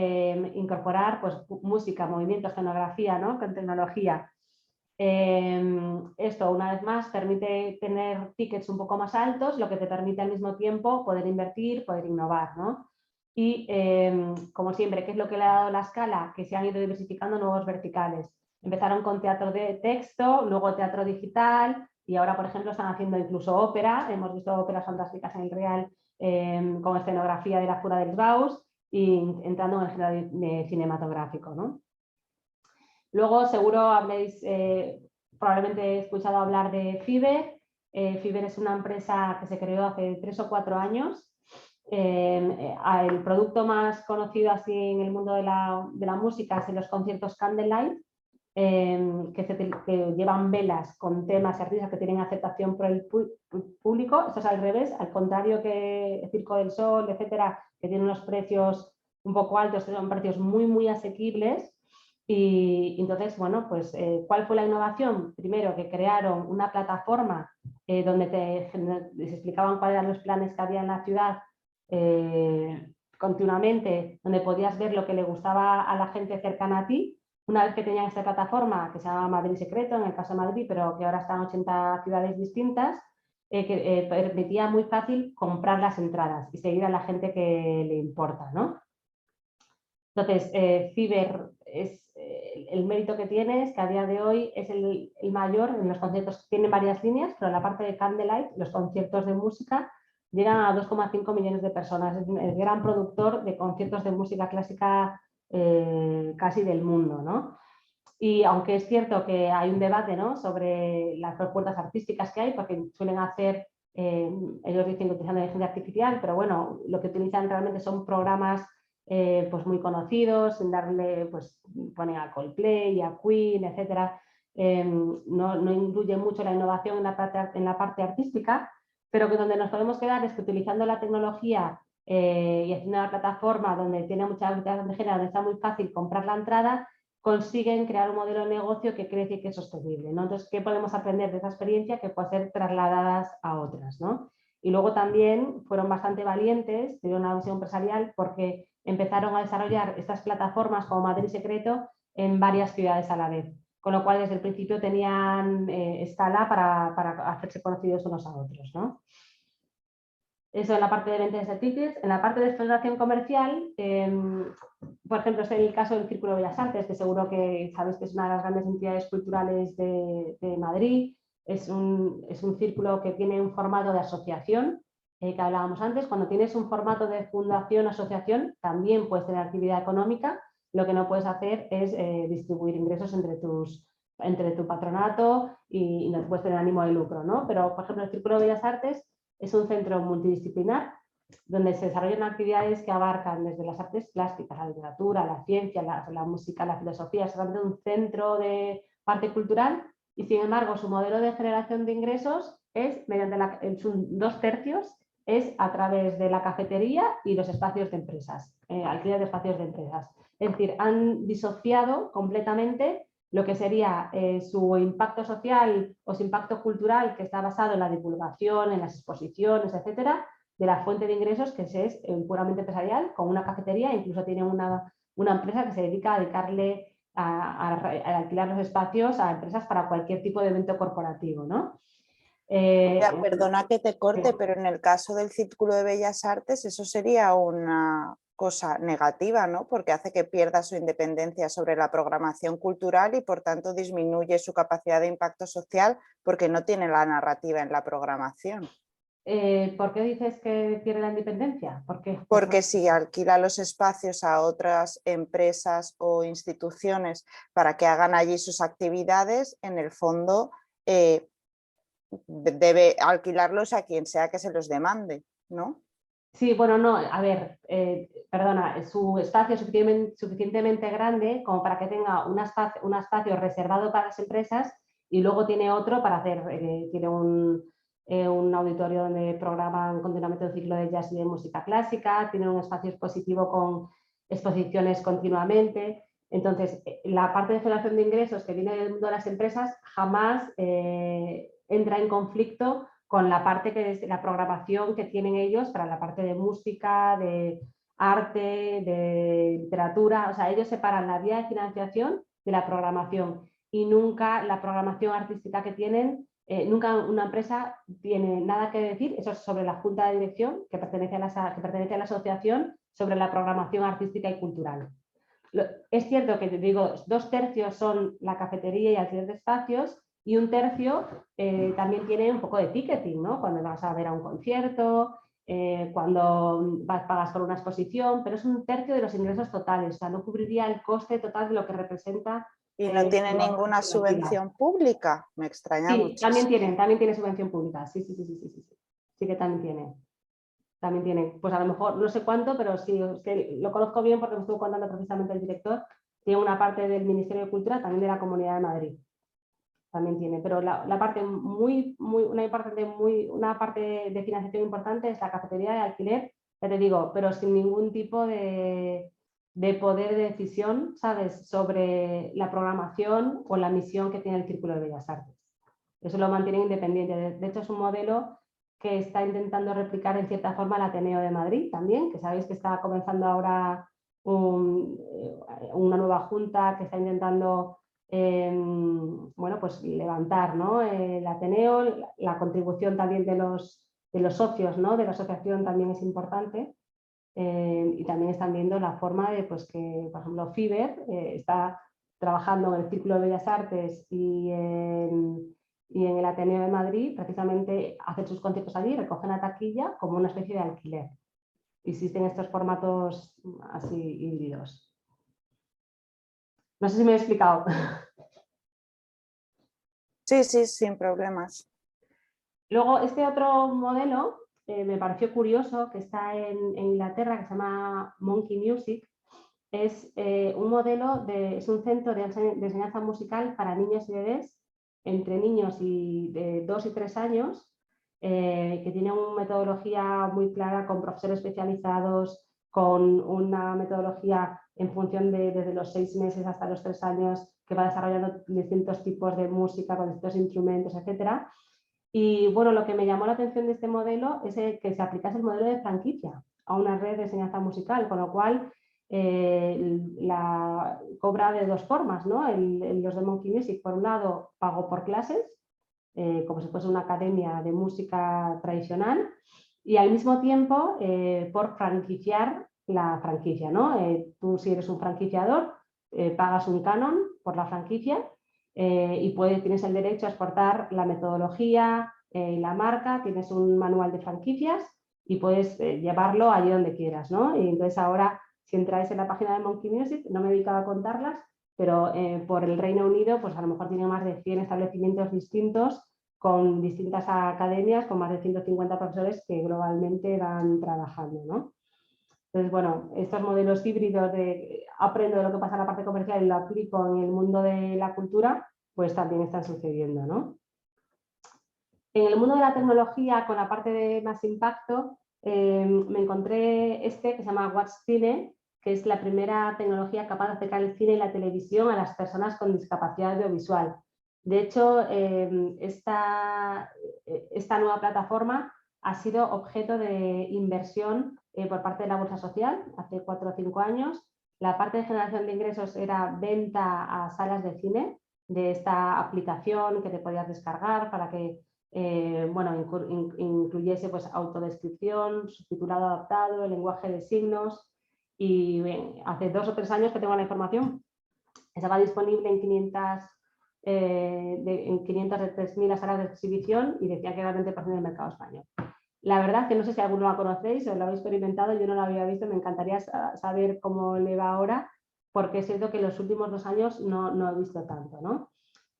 incorporar pues, música, movimiento, escenografía, ¿no? Con tecnología. Esto, una vez más, permite tener tickets un poco más altos, lo que te permite al mismo tiempo poder invertir, poder innovar, ¿no? Y como siempre, ¿qué es lo que le ha dado la escala? Que se han ido diversificando nuevos verticales. Empezaron con teatro de texto, luego teatro digital y ahora, por ejemplo, están haciendo incluso ópera. Hemos visto óperas fantásticas en el Real con escenografía de la Fura dels Baus y entrando en el género cinematográfico, ¿no? Luego seguro habléis, probablemente he escuchado hablar de Fiverr. Fiverr es una empresa que se creó hace 3 o 4 años. El producto más conocido así en el mundo de la música es en los conciertos Candlelight, que llevan velas con temas y artistas que tienen aceptación por el público. Esto es al revés, al contrario que Circo del Sol, etcétera, que tienen unos precios un poco altos, que son precios muy, muy asequibles. Y entonces, bueno, pues, ¿cuál fue la innovación? Primero, que crearon una plataforma donde les explicaban cuáles eran los planes que había en la ciudad continuamente, donde podías ver lo que le gustaba a la gente cercana a ti. Una vez que tenían esta plataforma, que se llama Madrid Secreto, en el caso de Madrid, pero que ahora está en 80 ciudades distintas, que permitía muy fácil comprar las entradas y seguir a la gente que le importa, ¿no? Entonces, Fiverr es el mérito que tiene es que a día de hoy es el mayor en los conciertos. Tienen varias líneas, pero en la parte de Candlelight, los conciertos de música, llegan a 2,5 millones de personas. Es el gran productor de conciertos de música clásica casi del mundo, ¿no? Y aunque es cierto que hay un debate, ¿no? sobre las propuestas artísticas que hay, porque suelen hacer, ellos dicen que utilizando inteligencia artificial, pero bueno, lo que utilizan realmente son programas pues muy conocidos, sin darle, pues ponen a Coldplay, a Queen, etcétera. No incluye mucho la innovación en la parte artística, pero que donde nos podemos quedar es que utilizando la tecnología y haciendo una plataforma donde tiene mucha habilidad de género, donde está muy fácil comprar la entrada, consiguen crear un modelo de negocio que crece y que es sostenible, ¿no? Entonces, ¿qué podemos aprender de esa experiencia que puede ser trasladadas a otras, ¿no? Y luego también fueron bastante valientes, tuvieron una visión empresarial porque empezaron a desarrollar estas plataformas como Madrid Secreto en varias ciudades a la vez. Con lo cual, desde el principio tenían escala para hacerse conocidos unos a otros, ¿no? Eso en la parte de ventas de tickets. En la parte de explotación comercial, por ejemplo, este es el caso del Círculo de Bellas Artes, que seguro que sabéis que es una de las grandes entidades culturales de Madrid. Es un círculo que tiene un formato de asociación, que hablábamos antes. Cuando tienes un formato de fundación o asociación, también puedes tener actividad económica. Lo que no puedes hacer es distribuir ingresos entre tu patronato y no puedes tener ánimo de lucro, ¿no? Pero, por ejemplo, el Círculo de Bellas Artes es un centro multidisciplinar donde se desarrollan actividades que abarcan desde las artes plásticas, la literatura, la ciencia, la música, la filosofía. Es realmente un centro de parte cultural y, sin embargo, su modelo de generación de ingresos es mediante 2/3 es a través de la cafetería y los espacios de empresas, alquiler de espacios de empresas. Es decir, han disociado completamente lo que sería su impacto social o su impacto cultural, que está basado en la divulgación, en las exposiciones, etcétera, de la fuente de ingresos, que es puramente empresarial, con una cafetería. Incluso tiene una empresa que se dedica a dedicarle a alquilar los espacios a empresas para cualquier tipo de evento corporativo, ¿no? Perdona que te corte, pero en el caso del Círculo de Bellas Artes eso sería una cosa negativa, ¿no? Porque hace que pierda su independencia sobre la programación cultural y por tanto disminuye su capacidad de impacto social porque no tiene la narrativa en la programación. ¿Por qué dices que pierde la independencia? Porque si alquila los espacios a otras empresas o instituciones para que hagan allí sus actividades, en el fondo debe alquilarlos a quien sea que se los demande, ¿no? Sí, bueno, no, a ver, perdona, su espacio es suficientemente grande como para que tenga un espacio reservado para las empresas y luego tiene otro para hacer, tiene un auditorio donde programan continuamente un ciclo de jazz y de música clásica, tiene un espacio expositivo con exposiciones continuamente. Entonces, la parte de generación de ingresos que viene del mundo de las empresas jamás entra en conflicto con la parte que es la programación que tienen ellos para la parte de música, de arte, de literatura. O sea, ellos separan la vía de financiación de la programación y nunca la programación artística que tienen, nunca una empresa tiene nada que decir. Eso es sobre la junta de dirección que pertenece a la asociación, sobre la programación artística y cultural. Es cierto que te digo, 2/3 son la cafetería y alquiler de espacios, y 1/3 también tiene un poco de ticketing, ¿no? Cuando vas a ver a un concierto, cuando pagas por una exposición, pero es 1/3 de los ingresos totales. O sea, no cubriría el coste total de lo que representa. ¿Y no tiene ninguna subvención pública? Me extraña Sí, muchísimo. también tiene subvención pública. Sí, sí, sí, sí, sí, sí. Sí que también tiene. También tiene, pues a lo mejor, no sé cuánto, pero sí, es que lo conozco bien porque me estuvo contando precisamente el director. Tiene una parte del Ministerio de Cultura, también de la Comunidad de Madrid. También tiene, pero la parte una parte de financiación importante es la cafetería de alquiler, ya te digo, pero sin ningún tipo de poder de decisión, ¿sabes?, sobre la programación o la misión que tiene el Círculo de Bellas Artes. Eso lo mantienen independiente. De hecho, es un modelo que está intentando replicar en cierta forma el Ateneo de Madrid también, que sabéis que está comenzando ahora una nueva junta que está intentando bueno, pues levantar, ¿no?, el Ateneo. La contribución también de los socios, ¿no?, de la asociación también es importante, y también están viendo la forma de, pues, que, por ejemplo, FIBER está trabajando en el Círculo de Bellas Artes y en el Ateneo de Madrid, precisamente hacen sus conciertos allí, recogen la taquilla como una especie de alquiler. Existen estos formatos así híbridos. No sé si me he explicado. Sí, sí, sin problemas. Luego, este otro modelo me pareció curioso, que está en Inglaterra, que se llama Monkey Music. Es un modelo, es un centro de enseñanza musical para niños y bebés, entre niños de 2 y 3 años, que tiene una metodología muy clara, con profesores especializados, con una metodología en función desde los 6 meses hasta los 3 años, que va desarrollando distintos tipos de música con distintos instrumentos, etcétera. Y bueno, lo que me llamó la atención de este modelo es que se aplicase el modelo de franquicia a una red de enseñanza musical, con lo cual la cobra de dos formas, ¿no? Los de Monkey Music, por un lado, pago por clases, como si fuese una academia de música tradicional, y al mismo tiempo por franquiciar la franquicia, ¿no? Tú, si eres un franquiciador, pagas un canon por la franquicia y tienes el derecho a exportar la metodología y la marca, tienes un manual de franquicias y puedes llevarlo allí donde quieras, ¿no? Y entonces ahora, si entráis en la página de Monkey Music, no me he dedicado a contarlas, pero por el Reino Unido, pues a lo mejor tiene más de 100 establecimientos distintos con distintas academias, con más de 150 profesores que globalmente van trabajando, ¿no? Entonces, bueno, estos modelos híbridos de aprendo de lo que pasa en la parte comercial y lo aplico en el mundo de la cultura, pues también están sucediendo, ¿no? En el mundo de la tecnología, con la parte de más impacto, me encontré que se llama Watch Cine, que es la primera tecnología capaz de acercar el cine y la televisión a las personas con discapacidad audiovisual. De hecho, esta nueva plataforma ha sido objeto de inversión por parte de la Bolsa Social hace 4 o 5 años. La parte de generación de ingresos era venta a salas de cine de esta aplicación que te podías descargar para que incluyese pues, autodescripción, subtitulado adaptado, el lenguaje de signos. Y hace 2 o 3 años que tengo la información, estaba disponible en 500 de 3.000 salas de exhibición y decía que era 20% del mercado español. La verdad que no sé si alguno la conocéis o lo habéis experimentado, yo no lo había visto, me encantaría saber cómo le va ahora, porque es cierto que en los últimos 2 años no he visto tanto, ¿no?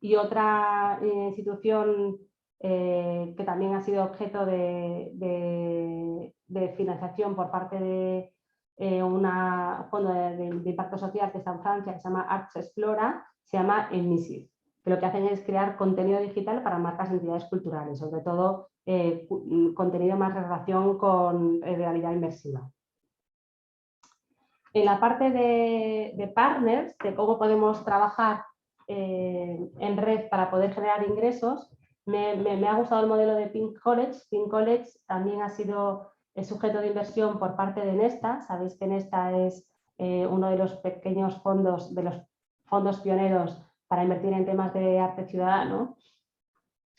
Y otra institución que también ha sido objeto de financiación por parte de un fondo de impacto social que está en Francia, que se llama Arts Explora, se llama Emissive, que lo que hacen es crear contenido digital para marcas y entidades culturales, sobre todo contenido más en relación con realidad inmersiva. En la parte de partners, de cómo podemos trabajar en red para poder generar ingresos, me ha gustado el modelo de Pink College. Pink College también ha sido sujeto de inversión por parte de Nesta. Sabéis que Nesta es uno de los pequeños fondos, de los fondos pioneros para invertir en temas de arte ciudadano,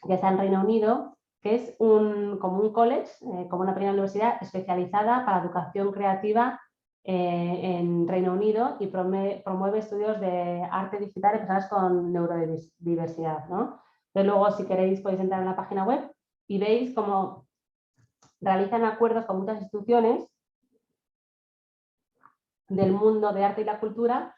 que está en Reino Unido, que es como un college, como una pequeña universidad especializada para educación creativa en Reino Unido y promueve estudios de arte digital en personas con neurodiversidad, ¿no? Entonces, luego, si queréis, podéis entrar en la página web y veis cómo realizan acuerdos con muchas instituciones del mundo de arte y la cultura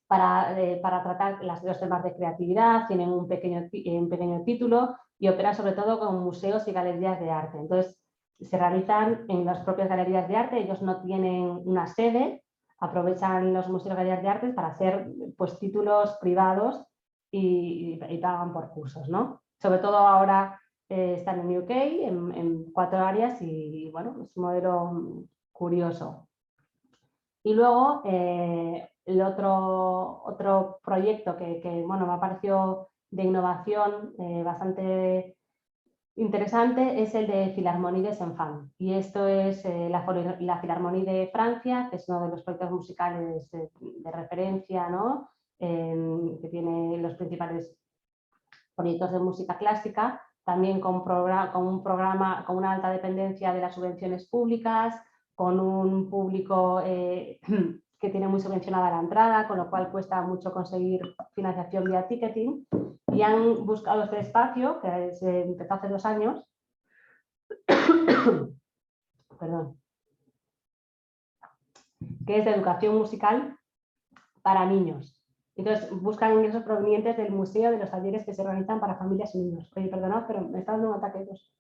para tratar los temas de creatividad. Tienen un pequeño título y operan sobre todo con museos y galerías de arte. Entonces, se realizan en las propias galerías de arte, ellos no tienen una sede, aprovechan los museos y galerías de arte para hacer pues, títulos privados y pagan por cursos, ¿no? Sobre todo ahora están en UK, en 4 áreas y bueno, es un modelo curioso. Y luego el otro proyecto que bueno, me ha parecido de innovación bastante interesante es el de Philharmonie de Saint-Fan. Y esto es la Philharmonie de Francia, que es uno de los proyectos musicales de referencia, ¿no? Que tiene los principales proyectos de música clásica, también con un programa con una alta dependencia de las subvenciones públicas, con un público que tiene muy subvencionada la entrada, con lo cual cuesta mucho conseguir financiación vía ticketing, y han buscado este espacio, que se empezó hace 2 años, perdón, que es de educación musical para niños. Entonces, buscan ingresos provenientes del museo, de los talleres que se realizan para familias y niños. Oye, perdonad, pero me está dando un ataque de tos.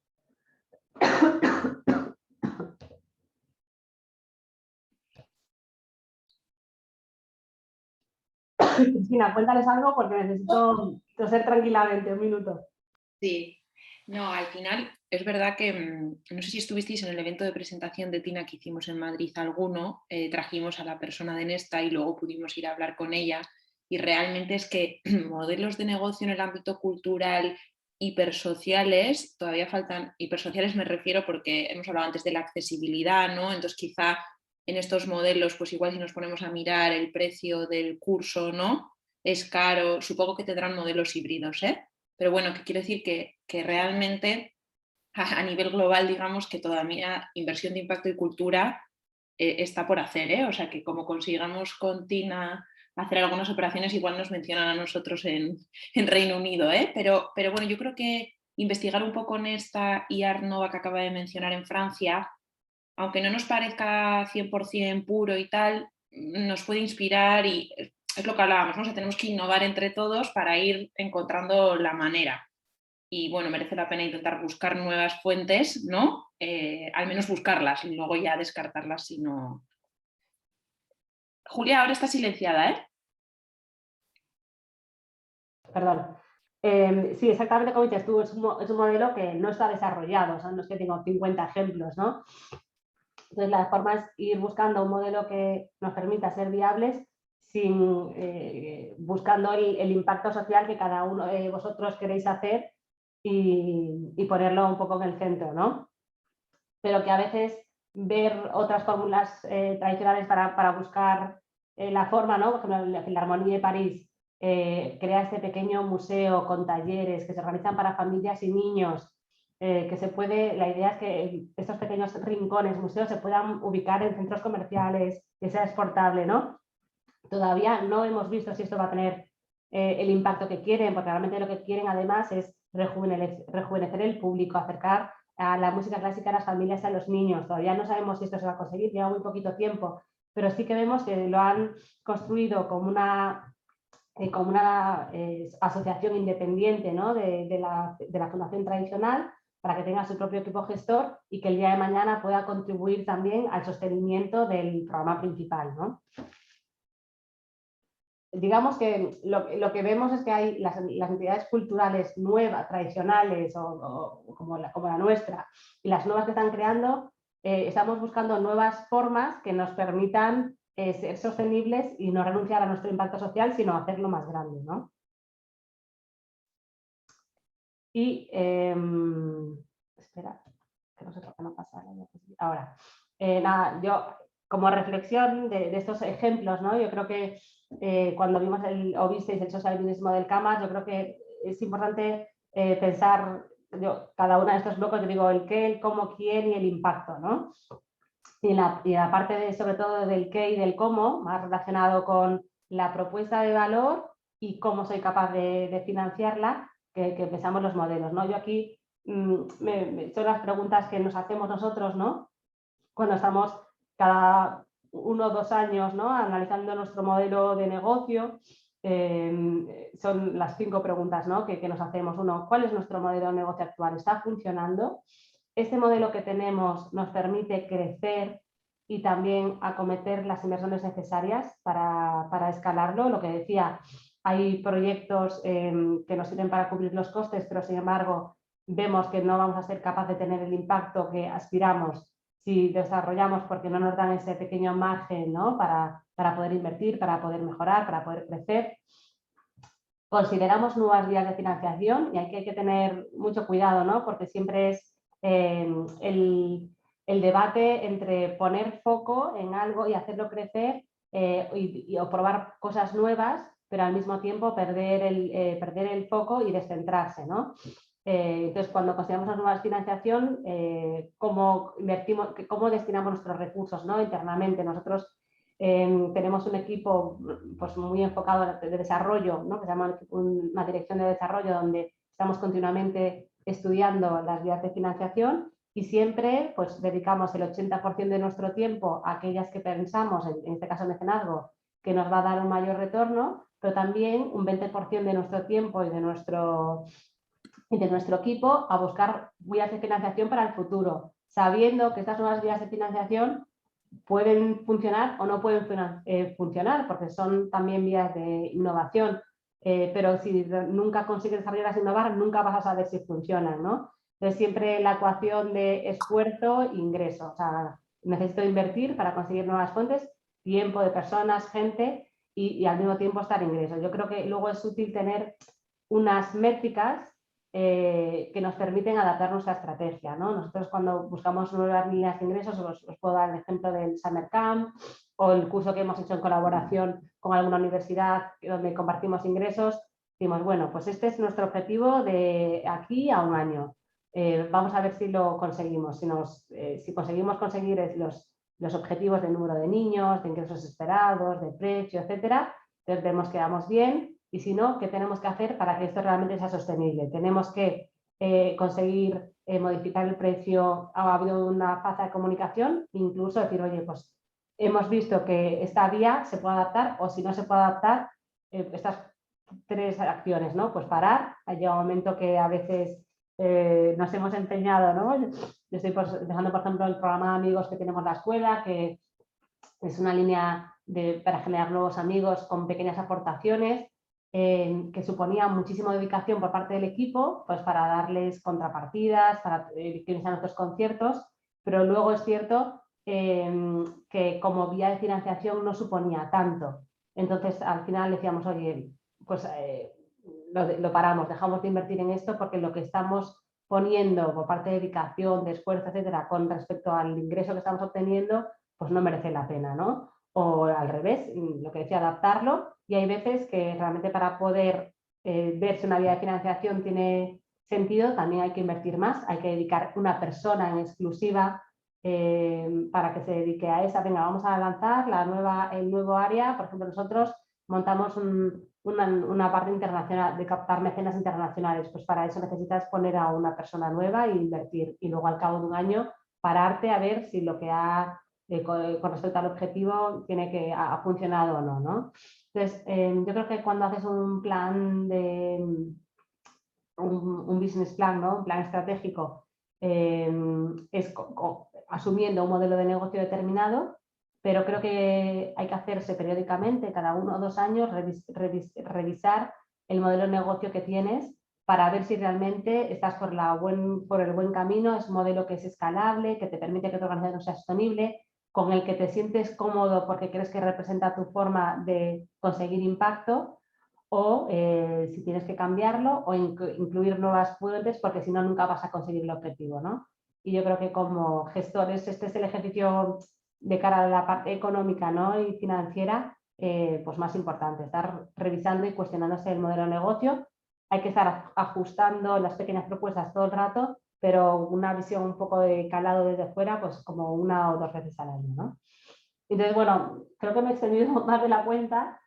Cristina, cuéntales algo porque necesito toser tranquilamente, 1 minuto. Sí, no, al final es verdad que, no sé si estuvisteis en el evento de presentación de Tina que hicimos en Madrid alguno, trajimos a la persona de Nesta y luego pudimos ir a hablar con ella y realmente es que modelos de negocio en el ámbito cultural hipersociales, todavía faltan, hipersociales me refiero porque hemos hablado antes de la accesibilidad, ¿no? Entonces quizá en estos modelos, pues igual si nos ponemos a mirar el precio del curso, ¿no? Es caro, supongo que tendrán modelos híbridos, ¿eh? Pero bueno, que quiere decir que realmente a nivel global, digamos que todavía inversión de impacto y cultura está por hacer, ¿eh? O sea que como consigamos con Tina hacer algunas operaciones, igual nos mencionan a nosotros en Reino Unido, ¿eh? Pero bueno, yo creo que investigar un poco en esta IAR Nova que acaba de mencionar en Francia, aunque no nos parezca 100% puro y tal, nos puede inspirar y es lo que hablábamos, ¿no? O sea, tenemos que innovar entre todos para ir encontrando la manera. Y bueno, merece la pena intentar buscar nuevas fuentes, ¿no? Al menos buscarlas y luego ya descartarlas si no. Julia, ahora está silenciada, ¿eh? Perdón. Sí, exactamente como dices tú, es un modelo que no está desarrollado, o sea, no es que tengo 50 ejemplos, ¿no? Entonces, la forma es ir buscando un modelo que nos permita ser viables sin buscando el impacto social que cada uno de vosotros queréis hacer y ponerlo un poco en el centro, ¿no? Pero que a veces ver otras fórmulas tradicionales para buscar la forma, ¿no? Por ejemplo, la Filarmonía de París crea este pequeño museo con talleres que se organizan para familias y niños, que se puede, la idea es que estos pequeños rincones, museos, se puedan ubicar en centros comerciales, que sea exportable, ¿no? Todavía no hemos visto si esto va a tener el impacto que quieren, porque realmente lo que quieren además es rejuvenecer el público, acercar a la música clásica a las familias y a los niños. Todavía no sabemos si esto se va a conseguir, lleva muy poquito tiempo, pero sí que vemos que lo han construido como una asociación independiente, ¿no? de la fundación tradicional, para que tenga su propio equipo gestor y que el día de mañana pueda contribuir también al sostenimiento del programa principal, ¿no? Digamos que lo que vemos es que hay las entidades culturales nuevas, tradicionales o como la nuestra, y las nuevas que están creando, estamos buscando nuevas formas que nos permitan ser sostenibles y no renunciar a nuestro impacto social, sino hacerlo más grande, ¿no? Y espera, que no sé por qué no pasa ahora. Nada, yo como reflexión de estos ejemplos, ¿no? Yo creo que cuando vimos o visteis el social business model CAMAS, yo creo que es importante pensar cada uno de estos bloques, yo digo el qué, el cómo, quién y el impacto, ¿no? Y la parte sobre todo del qué y del cómo, más relacionado con la propuesta de valor y cómo soy capaz de financiarla, que pensamos los modelos, ¿no? Yo aquí son las preguntas que nos hacemos nosotros, ¿no? Cuando estamos cada 1 o 2 años, ¿no? Analizando nuestro modelo de negocio, son las 5 preguntas, ¿no? que nos hacemos. Uno, ¿cuál es nuestro modelo de negocio actual? ¿Está funcionando? ¿Este modelo que tenemos nos permite crecer y también acometer las inversiones necesarias para escalarlo? Lo que decía, hay proyectos que nos sirven para cubrir los costes, pero sin embargo vemos que no vamos a ser capaces de tener el impacto que aspiramos si desarrollamos, porque no nos dan ese pequeño margen, ¿no? para poder invertir, para poder mejorar, para poder crecer. Consideramos nuevas vías de financiación y hay que tener mucho cuidado, ¿no? Porque siempre es el debate entre poner foco en algo y hacerlo crecer o probar cosas nuevas, pero al mismo tiempo perder el foco y descentrarse, ¿no? Entonces, cuando consideramos una nueva financiación, ¿cómo destinamos nuestros recursos, ¿no? Internamente? Nosotros tenemos un equipo pues, muy enfocado de desarrollo, ¿no? Que se llama una dirección de desarrollo, donde estamos continuamente estudiando las vías de financiación y siempre pues, dedicamos el 80% de nuestro tiempo a aquellas que pensamos, en este caso mecenazgo, que nos va a dar un mayor retorno, pero también un 20% de nuestro tiempo y de nuestro equipo a buscar vías de financiación para el futuro, sabiendo que estas nuevas vías de financiación pueden funcionar o no pueden funcionar, porque son también vías de innovación, pero si nunca consigues desarrollarlas e innovar, nunca vas a saber si funcionan, ¿no? Entonces siempre la ecuación de esfuerzo e ingreso, o sea, necesito invertir para conseguir nuevas fuentes, tiempo de personas, gente y al mismo tiempo estar ingresos. Yo creo que luego es útil tener unas métricas que nos permiten adaptar nuestra estrategia, ¿no? Nosotros cuando buscamos nuevas líneas de ingresos, os puedo dar el ejemplo del Summer Camp o el curso que hemos hecho en colaboración con alguna universidad donde compartimos ingresos. Decimos, bueno, pues este es nuestro objetivo de aquí a un año. Vamos a ver si lo conseguimos. Si conseguimos conseguir los objetivos de número de niños, de ingresos esperados, de precio, etcétera, entonces vemos que vamos bien. Y si no, ¿qué tenemos que hacer para que esto realmente sea sostenible? Tenemos que conseguir modificar el precio. Ha habido una fase de comunicación, incluso decir, oye, pues hemos visto que esta vía se puede adaptar, o si no se puede adaptar, estas 3 acciones, ¿no? Pues parar. Ha llegado un momento que a veces nos hemos empeñado, ¿no? Yo estoy empezando, por ejemplo, el programa de amigos que tenemos en la escuela, que es una línea para generar nuevos amigos con pequeñas aportaciones, que suponía muchísima dedicación por parte del equipo, pues para darles contrapartidas, para que a nuestros conciertos, pero luego es cierto que como vía de financiación no suponía tanto. Entonces, al final decíamos, oye, pues lo paramos, dejamos de invertir en esto porque lo que estamos poniendo por parte de dedicación, de esfuerzo, etcétera, con respecto al ingreso que estamos obteniendo, pues no merece la pena, ¿no? O al revés, lo que decía, adaptarlo, y hay veces que realmente para poder ver si una vía de financiación tiene sentido, también hay que invertir más, hay que dedicar una persona en exclusiva para que se dedique a esa. Venga, vamos a lanzar el nuevo área. Por ejemplo, nosotros montamos una parte internacional, de captar mecenas internacionales. Pues para eso necesitas poner a una persona nueva e invertir. Y luego al cabo de un año pararte a ver si lo que ha, con respecto al objetivo, ha funcionado o no, ¿no? Entonces, yo creo que cuando haces un plan un business plan, ¿no? Un plan estratégico, es asumiendo un modelo de negocio determinado, pero creo que hay que hacerse periódicamente, cada 1 o 2 años, revisar el modelo de negocio que tienes para ver si realmente estás por el buen camino, es un modelo que es escalable, que te permite que tu organización sea sostenible, con el que te sientes cómodo porque crees que representa tu forma de conseguir impacto, o si tienes que cambiarlo o incluir nuevas fuentes, porque si no nunca vas a conseguir el objetivo, ¿no? Y yo creo que como gestores este es el ejercicio de cara a la parte económica, ¿no? Y financiera, pues más importante, estar revisando y cuestionándose el modelo de negocio. Hay que estar ajustando las pequeñas propuestas todo el rato, pero una visión un poco de calado desde fuera, pues como 1 o 2 veces al año, ¿no? Entonces, bueno, creo que me he extendido más de la cuenta.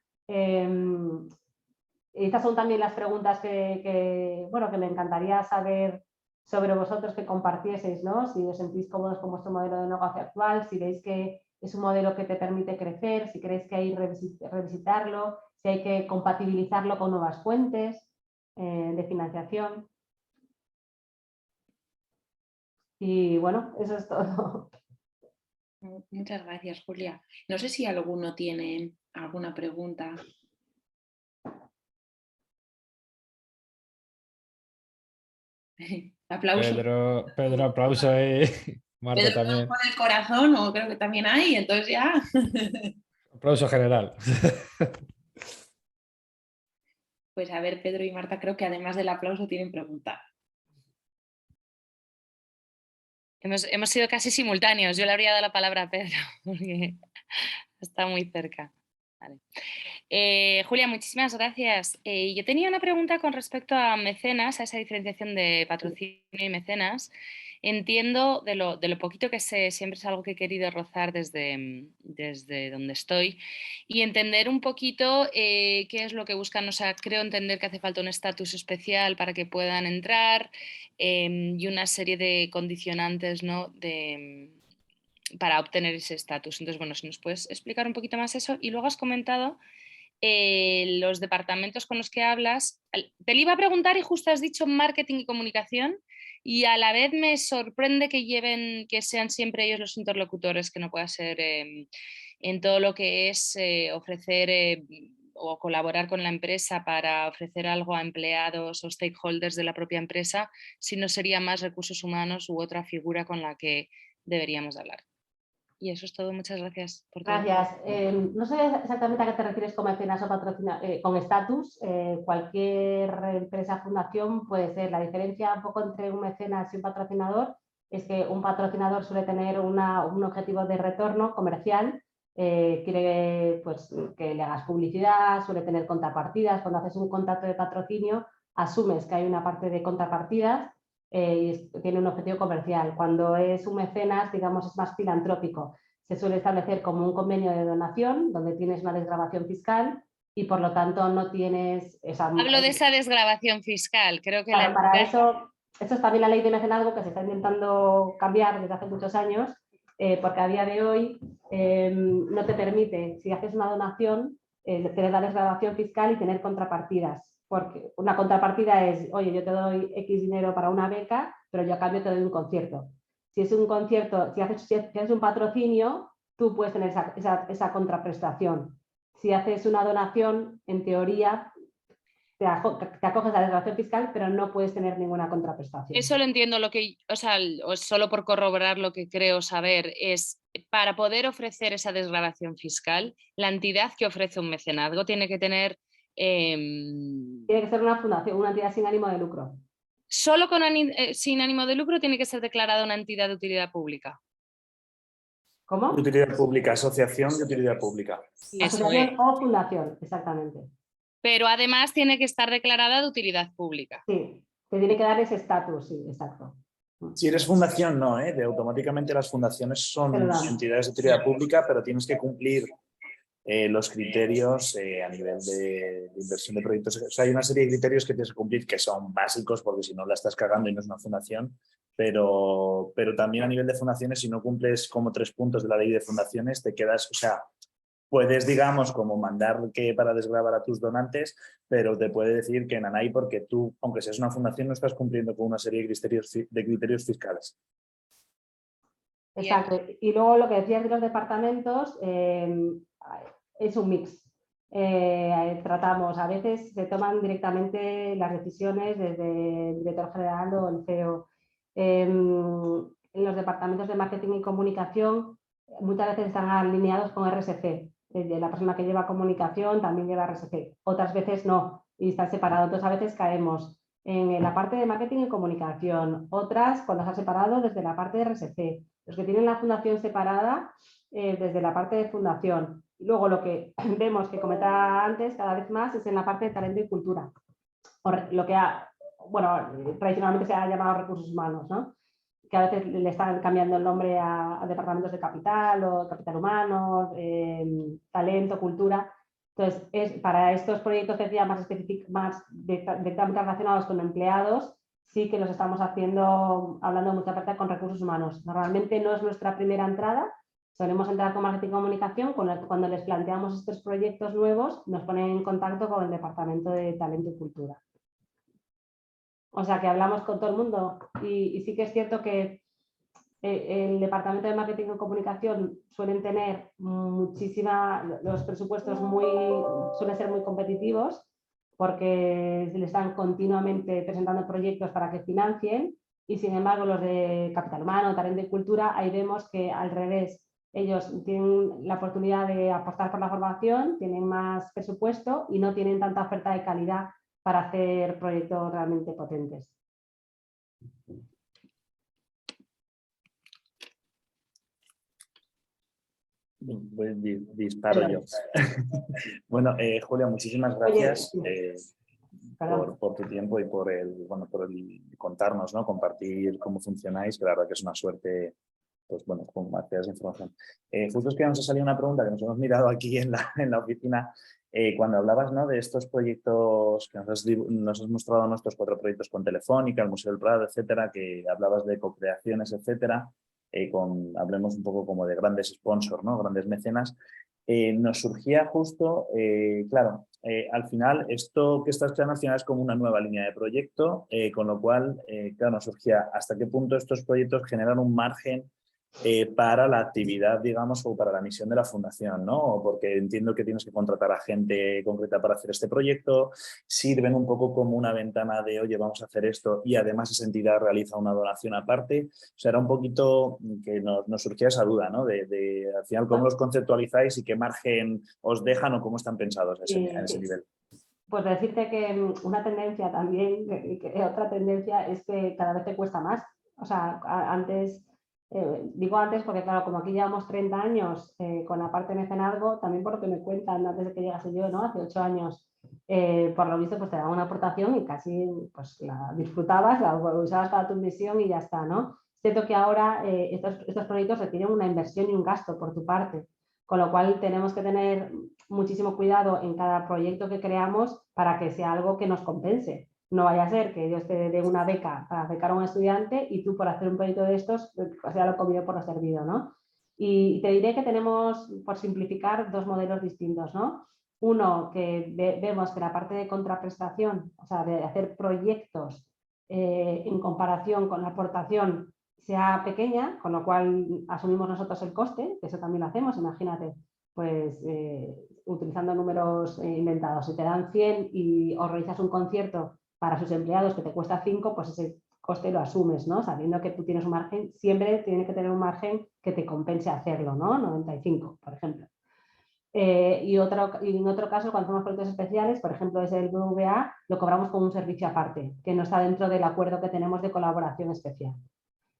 Estas son también las preguntas bueno, que me encantaría saber sobre vosotros, que compartieseis, ¿no? Si os sentís cómodos con vuestro modelo de negocio actual, si veis que es un modelo que te permite crecer, si queréis que hay que revisitarlo, si hay que compatibilizarlo con nuevas fuentes de financiación. Y bueno, eso es todo. Muchas gracias, Julia. No sé si alguno tiene alguna pregunta. Aplauso. Pedro, aplauso. Marta Pedro también. con el corazón, o creo que también hay, entonces ya. Aplauso general. Pues a ver, Pedro y Marta, creo que además del aplauso tienen pregunta. Hemos sido casi simultáneos. Yo le habría dado la palabra a Pedro, porque está muy cerca. Vale. Julia, muchísimas gracias. Yo tenía una pregunta con respecto a mecenas, a esa diferenciación de patrocinio y mecenas. Entiendo de lo poquito que sé, siempre es algo que he querido rozar desde donde estoy, y entender un poquito qué es lo que buscan. O sea, creo entender que hace falta un estatus especial para que puedan entrar, y una serie de condicionantes, ¿no? Para obtener ese estatus. Entonces, bueno, si nos puedes explicar un poquito más eso. Y luego has comentado los departamentos con los que hablas. Te lo iba a preguntar y justo has dicho marketing y comunicación, y a la vez me sorprende que sean siempre ellos los interlocutores, que no pueda ser en todo lo que es ofrecer o colaborar con la empresa para ofrecer algo a empleados o stakeholders de la propia empresa, si no sería más recursos humanos u otra figura con la que deberíamos hablar. Y eso es todo. Muchas gracias por todo. Gracias. No sé exactamente a qué te refieres con mecenas o con estatus. Cualquier empresa, fundación puede ser. La diferencia un poco entre un mecenas y un patrocinador es que un patrocinador suele tener un objetivo de retorno comercial. Quiere pues, que le hagas publicidad, suele tener contrapartidas. Cuando haces un contrato de patrocinio, asumes que hay una parte de contrapartidas y tiene un objetivo comercial. Cuando es un mecenas, digamos, es más filantrópico. Se suele establecer como un convenio de donación donde tienes una desgravación fiscal y por lo tanto no tienes... Hablo de esa desgravación fiscal. Creo que claro, para eso es también la ley de mecenazgo que se está intentando cambiar desde hace muchos años, porque a día de hoy no te permite, si haces una donación, tener la desgravación fiscal y tener contrapartidas. Porque una contrapartida es, oye, yo te doy X dinero para una beca, pero yo a cambio te doy un concierto. Si es un concierto, si haces un patrocinio, tú puedes tener esa contraprestación. Si haces una donación, en teoría, te acoges a la desgravación fiscal, pero no puedes tener ninguna contraprestación. Eso lo entiendo, o solo por corroborar lo que creo saber, es para poder ofrecer esa desgravación fiscal, la entidad que ofrece un mecenazgo tiene que tener... Tiene que ser una fundación, una entidad sin ánimo de lucro. Solo sin ánimo de lucro tiene que ser declarada una entidad de utilidad pública. ¿Cómo? De utilidad pública, asociación de utilidad pública. Asociación o fundación, exactamente. Pero además tiene que estar declarada de utilidad pública. Sí, te tiene que dar ese estatus, sí, exacto. Si eres fundación, no, automáticamente las fundaciones son entidades de utilidad pública, pero tienes que cumplir los criterios a nivel de inversión de proyectos. O sea, hay una serie de criterios que tienes que cumplir que son básicos, porque si no la estás cagando y no es una fundación, pero también a nivel de fundaciones, si no cumples como 3 puntos de la ley de fundaciones, te quedas, o sea, puedes, digamos, como mandar que para desgravar a tus donantes, pero te puede decir que nanay, porque tú, aunque seas una fundación, no estás cumpliendo con una serie de criterios fiscales. Exacto. Y luego lo que decías de los departamentos, es un mix. Tratamos, a veces se toman directamente las decisiones desde el director general o el CEO. En los departamentos de marketing y comunicación muchas veces están alineados con RSC. La persona que lleva comunicación también lleva RSC. Otras veces no y están separados. Entonces a veces caemos en la parte de marketing y comunicación. Otras cuando se ha separado desde la parte de RSC. Los que tienen la fundación separada desde la parte de fundación. Y luego lo que vemos que comentaba antes cada vez más es en la parte de talento y cultura. Lo que tradicionalmente se ha llamado recursos humanos, ¿no? Que a veces le están cambiando el nombre a departamentos de capital o capital humano, talento, cultura. Entonces, para estos proyectos que decía más directamente relacionados con empleados, sí que los estamos haciendo, hablando mucha parte con recursos humanos. Normalmente no es nuestra primera entrada, solemos entrar con marketing y comunicación, cuando les planteamos estos proyectos nuevos, nos ponen en contacto con el departamento de talento y cultura. O sea que hablamos con todo el mundo y sí que es cierto que el departamento de marketing y comunicación suelen tener los presupuestos suelen ser muy competitivos porque se les están continuamente presentando proyectos para que financien y sin embargo los de capital humano, talento y cultura, ahí vemos que al revés, ellos tienen la oportunidad de apostar por la formación, tienen más presupuesto y no tienen tanta oferta de calidad para hacer proyectos realmente potentes. Disparo yo. Bueno, Julia, muchísimas gracias por tu tiempo y por el contarnos, ¿no? Compartir cómo funcionáis, que la verdad que es una suerte, pues bueno, compartir esa información. Justo es que nos ha salido una pregunta que nos hemos mirado aquí en la oficina. Cuando hablabas, ¿no?, de estos proyectos que nos has mostrado, nuestros 4 proyectos con Telefónica, el Museo del Prado, etcétera, que hablabas de co-creaciones, etcétera, hablemos un poco como de grandes sponsors, ¿no?, grandes mecenas, nos surgía justo, claro, al final esto que estás creando al final es como una nueva línea de proyecto, con lo cual, claro, nos surgía hasta qué punto estos proyectos generan un margen para la actividad, digamos, o para la misión de la fundación, ¿no? Porque entiendo que tienes que contratar a gente concreta para hacer este proyecto, sirven un poco como una ventana de, oye, vamos a hacer esto y además esa entidad realiza una donación aparte. O sea, era un poquito que nos surgía esa duda, ¿no? De al final, ¿cómo los conceptualizáis y qué margen os dejan o cómo están pensados a ese nivel? Pues decirte que una tendencia también, otra tendencia es que cada vez te cuesta más. O sea, antes, digo antes porque claro, como aquí llevamos 30 años con la parte de mecenazgo, también por lo que me cuentan antes de que llegase yo, ¿no? Hace 8 años, por lo visto, pues te daban una aportación y casi pues, la disfrutabas, la usabas para tu misión y ya está, ¿no? Es cierto que ahora estos proyectos requieren una inversión y un gasto por tu parte, con lo cual tenemos que tener muchísimo cuidado en cada proyecto que creamos para que sea algo que nos compense. No vaya a ser que Dios te dé una beca para becar a un estudiante y tú por hacer un proyecto de estos sea lo comido por lo servido, ¿no? Y te diré que tenemos, por simplificar, dos modelos distintos, ¿no? Uno, que vemos que la parte de contraprestación, o sea, de hacer proyectos en comparación con la aportación sea pequeña, con lo cual asumimos nosotros el coste, que eso también lo hacemos, imagínate, pues utilizando números inventados, si te dan 100 y organizas un concierto para sus empleados que te cuesta 5, pues ese coste lo asumes, ¿no? Sabiendo que tú tienes un margen, siempre tiene que tener un margen que te compense hacerlo, ¿no? 95, por ejemplo. Y en otro caso, cuando hacemos proyectos especiales, por ejemplo, es el BVA, lo cobramos como un servicio aparte, que no está dentro del acuerdo que tenemos de colaboración especial.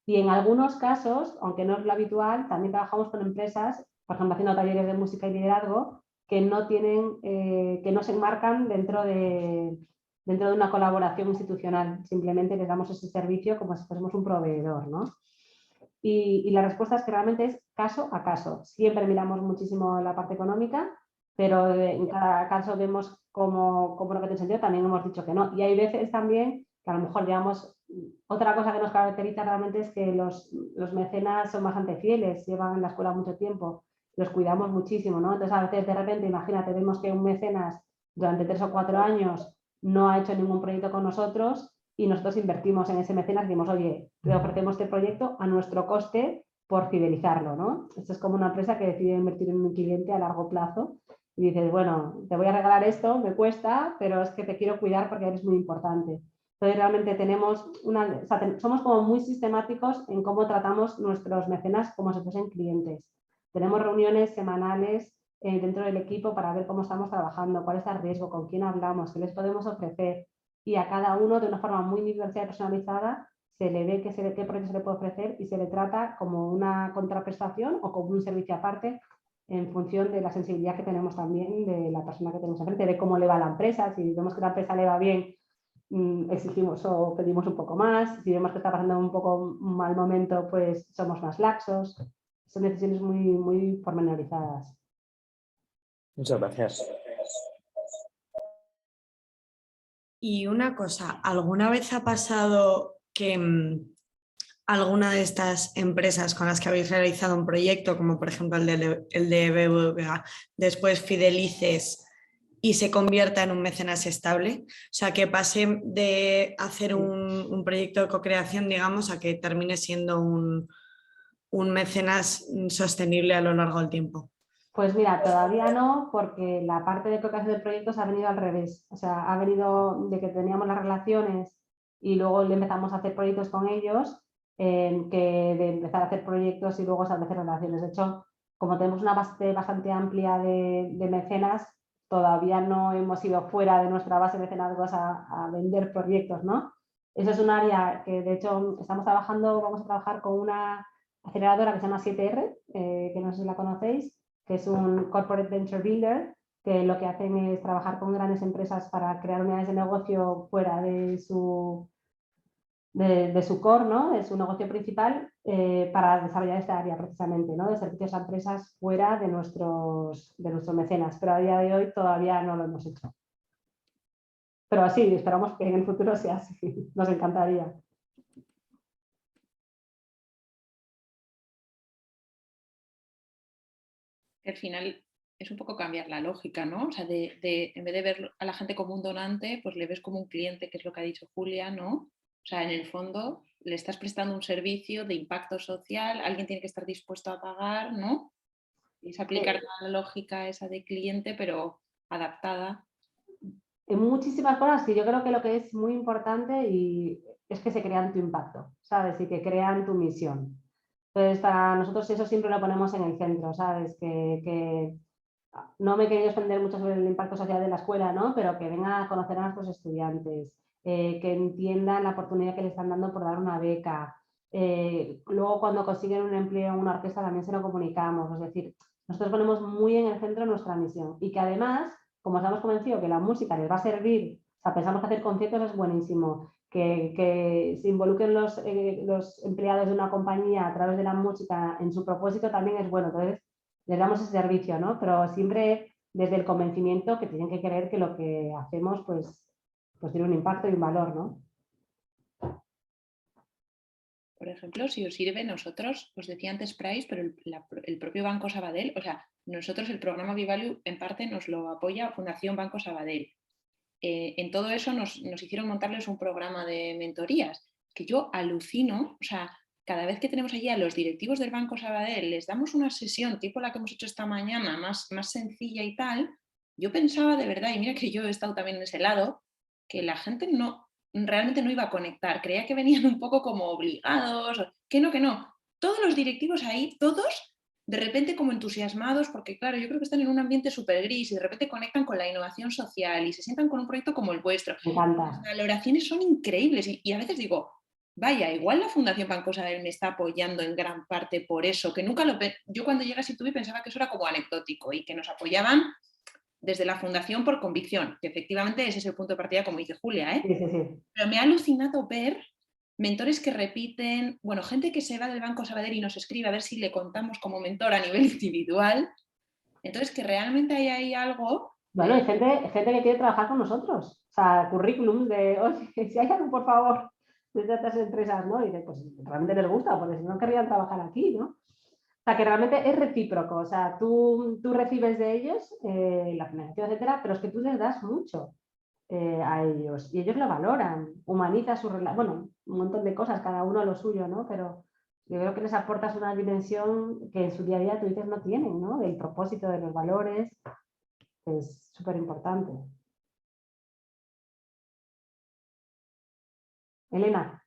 Y en algunos casos, aunque no es lo habitual, también trabajamos con empresas, por ejemplo, haciendo talleres de música y liderazgo, que no se enmarcan dentro de una colaboración institucional. Simplemente les damos ese servicio como si fuésemos un proveedor, ¿no? Y la respuesta es que realmente es caso a caso. Siempre miramos muchísimo la parte económica, pero en cada caso vemos cómo lo que te enseñó, también hemos dicho que no. Y hay veces también que a lo mejor llevamos... Otra cosa que nos caracteriza realmente es que los mecenas son bastante fieles, llevan en la escuela mucho tiempo, los cuidamos muchísimo, ¿no? Entonces a veces de repente, imagínate, vemos que un mecenas durante 3 o 4 años no ha hecho ningún proyecto con nosotros y nosotros invertimos en ese mecenas y decimos, oye, le ofrecemos este proyecto a nuestro coste por fidelizarlo, ¿no? Esto es como una empresa que decide invertir en un cliente a largo plazo y dices, bueno, te voy a regalar esto, me cuesta, pero es que te quiero cuidar porque eres muy importante. Entonces realmente somos como muy sistemáticos en cómo tratamos nuestros mecenas como si fuesen clientes. Tenemos reuniones semanales dentro del equipo para ver cómo estamos trabajando, cuál es el riesgo, con quién hablamos, qué les podemos ofrecer. Y a cada uno de una forma muy individualizada y personalizada se le ve qué proyecto se le puede ofrecer y se le trata como una contraprestación o como un servicio aparte en función de la sensibilidad que tenemos también de la persona que tenemos enfrente, de cómo le va a la empresa. Si vemos que la empresa le va bien, exigimos o pedimos un poco más. Si vemos que está pasando un poco un mal momento, pues somos más laxos. Son decisiones muy, muy pormenorizadas. Muchas gracias. Y una cosa, ¿alguna vez ha pasado que alguna de estas empresas con las que habéis realizado un proyecto, como por ejemplo el de BBVA, después fidelices y se convierta en un mecenas estable? O sea, que pase de hacer un proyecto de co-creación, digamos, a que termine siendo un mecenas sostenible a lo largo del tiempo. Pues mira, todavía no, porque la parte de co-creación de proyectos ha venido al revés. O sea, ha venido de que teníamos las relaciones y luego le empezamos a hacer proyectos con ellos, que de empezar a hacer proyectos y luego establecer relaciones. De hecho, como tenemos una base bastante amplia de mecenas, todavía no hemos ido fuera de nuestra base de mecenazgos a vender proyectos, ¿no? Eso es un área que, de hecho, vamos a trabajar con una aceleradora que se llama 7R, que no sé si la conocéis, que es un Corporate Venture Builder, que lo que hacen es trabajar con grandes empresas para crear unidades de negocio fuera de su core, ¿no? De su negocio principal, para desarrollar esta área precisamente, ¿no? De servicios a empresas fuera de nuestros mecenas. Pero a día de hoy todavía no lo hemos hecho. Pero sí, esperamos que en el futuro sea así. Nos encantaría. Al final es un poco cambiar la lógica, ¿no? O sea, en vez de ver a la gente como un donante, pues le ves como un cliente, que es lo que ha dicho Julia, ¿no? O sea, en el fondo le estás prestando un servicio de impacto social, alguien tiene que estar dispuesto a pagar, ¿no? Y es aplicar la lógica esa de cliente, pero adaptada. En muchísimas cosas, sí, yo creo que lo que es muy importante es que se crean tu impacto, ¿sabes? Y que crean tu misión. Entonces, para nosotros eso siempre lo ponemos en el centro, ¿sabes? Que no me he querido extender mucho sobre el impacto social de la escuela, ¿no? Pero que vengan a conocer a nuestros estudiantes, que entiendan la oportunidad que le están dando por dar una beca. Luego, cuando consiguen un empleo en una orquesta, también se lo comunicamos. Es decir, nosotros ponemos muy en el centro nuestra misión y que además, como estamos convencidos que la música les va a servir, o sea, pensamos que hacer conciertos es buenísimo, que se involucren los empleados de una compañía a través de la música en su propósito también es bueno. Entonces, les damos ese servicio, ¿no? Pero siempre desde el convencimiento que tienen que creer que lo que hacemos pues tiene un impacto y un valor, ¿no? Por ejemplo, si os sirve, nosotros, os decía antes Price, pero el propio Banco Sabadell, o sea, nosotros el programa Vivalue en parte nos lo apoya Fundación Banco Sabadell. En todo eso nos hicieron montarles un programa de mentorías, que yo alucino, o sea, cada vez que tenemos allí a los directivos del Banco Sabadell, les damos una sesión tipo la que hemos hecho esta mañana, más sencilla y tal, yo pensaba de verdad, y mira que yo he estado también en ese lado, que la gente realmente no iba a conectar, creía que venían un poco como obligados, que no. Todos los directivos ahí, todos de repente como entusiasmados, porque claro, yo creo que están en un ambiente súper gris y de repente conectan con la innovación social y se sientan con un proyecto como el vuestro. Me encanta. Las valoraciones son increíbles y a veces digo, vaya, igual la Fundación Banco Sabadell me está apoyando en gran parte por eso, que nunca yo cuando llegué a Situbi pensaba que eso era como anecdótico y que nos apoyaban desde la fundación por convicción, que efectivamente ese es el punto de partida, como dice Julia, ¿eh? Sí. Pero me ha alucinado ver mentores que repiten, bueno, gente que se va del Banco Sabadell y nos escribe a ver si le contamos como mentor a nivel individual. Entonces, que realmente hay algo... Bueno, hay gente que quiere trabajar con nosotros. O sea, currículums de, oye, si hay algo, por favor, desde otras empresas, ¿no? Y dice, pues realmente les gusta, porque si no querrían trabajar aquí, ¿no? O sea, que realmente es recíproco. O sea, tú recibes de ellos la financiación, etcétera, pero es que tú les das mucho a ellos y ellos lo valoran, humaniza su relación, bueno, un montón de cosas, cada uno lo suyo, ¿no? Pero yo creo que les aportas una dimensión que en su día a día tú dices no tienen, ¿no? Del propósito, de los valores, que es súper importante. Elena.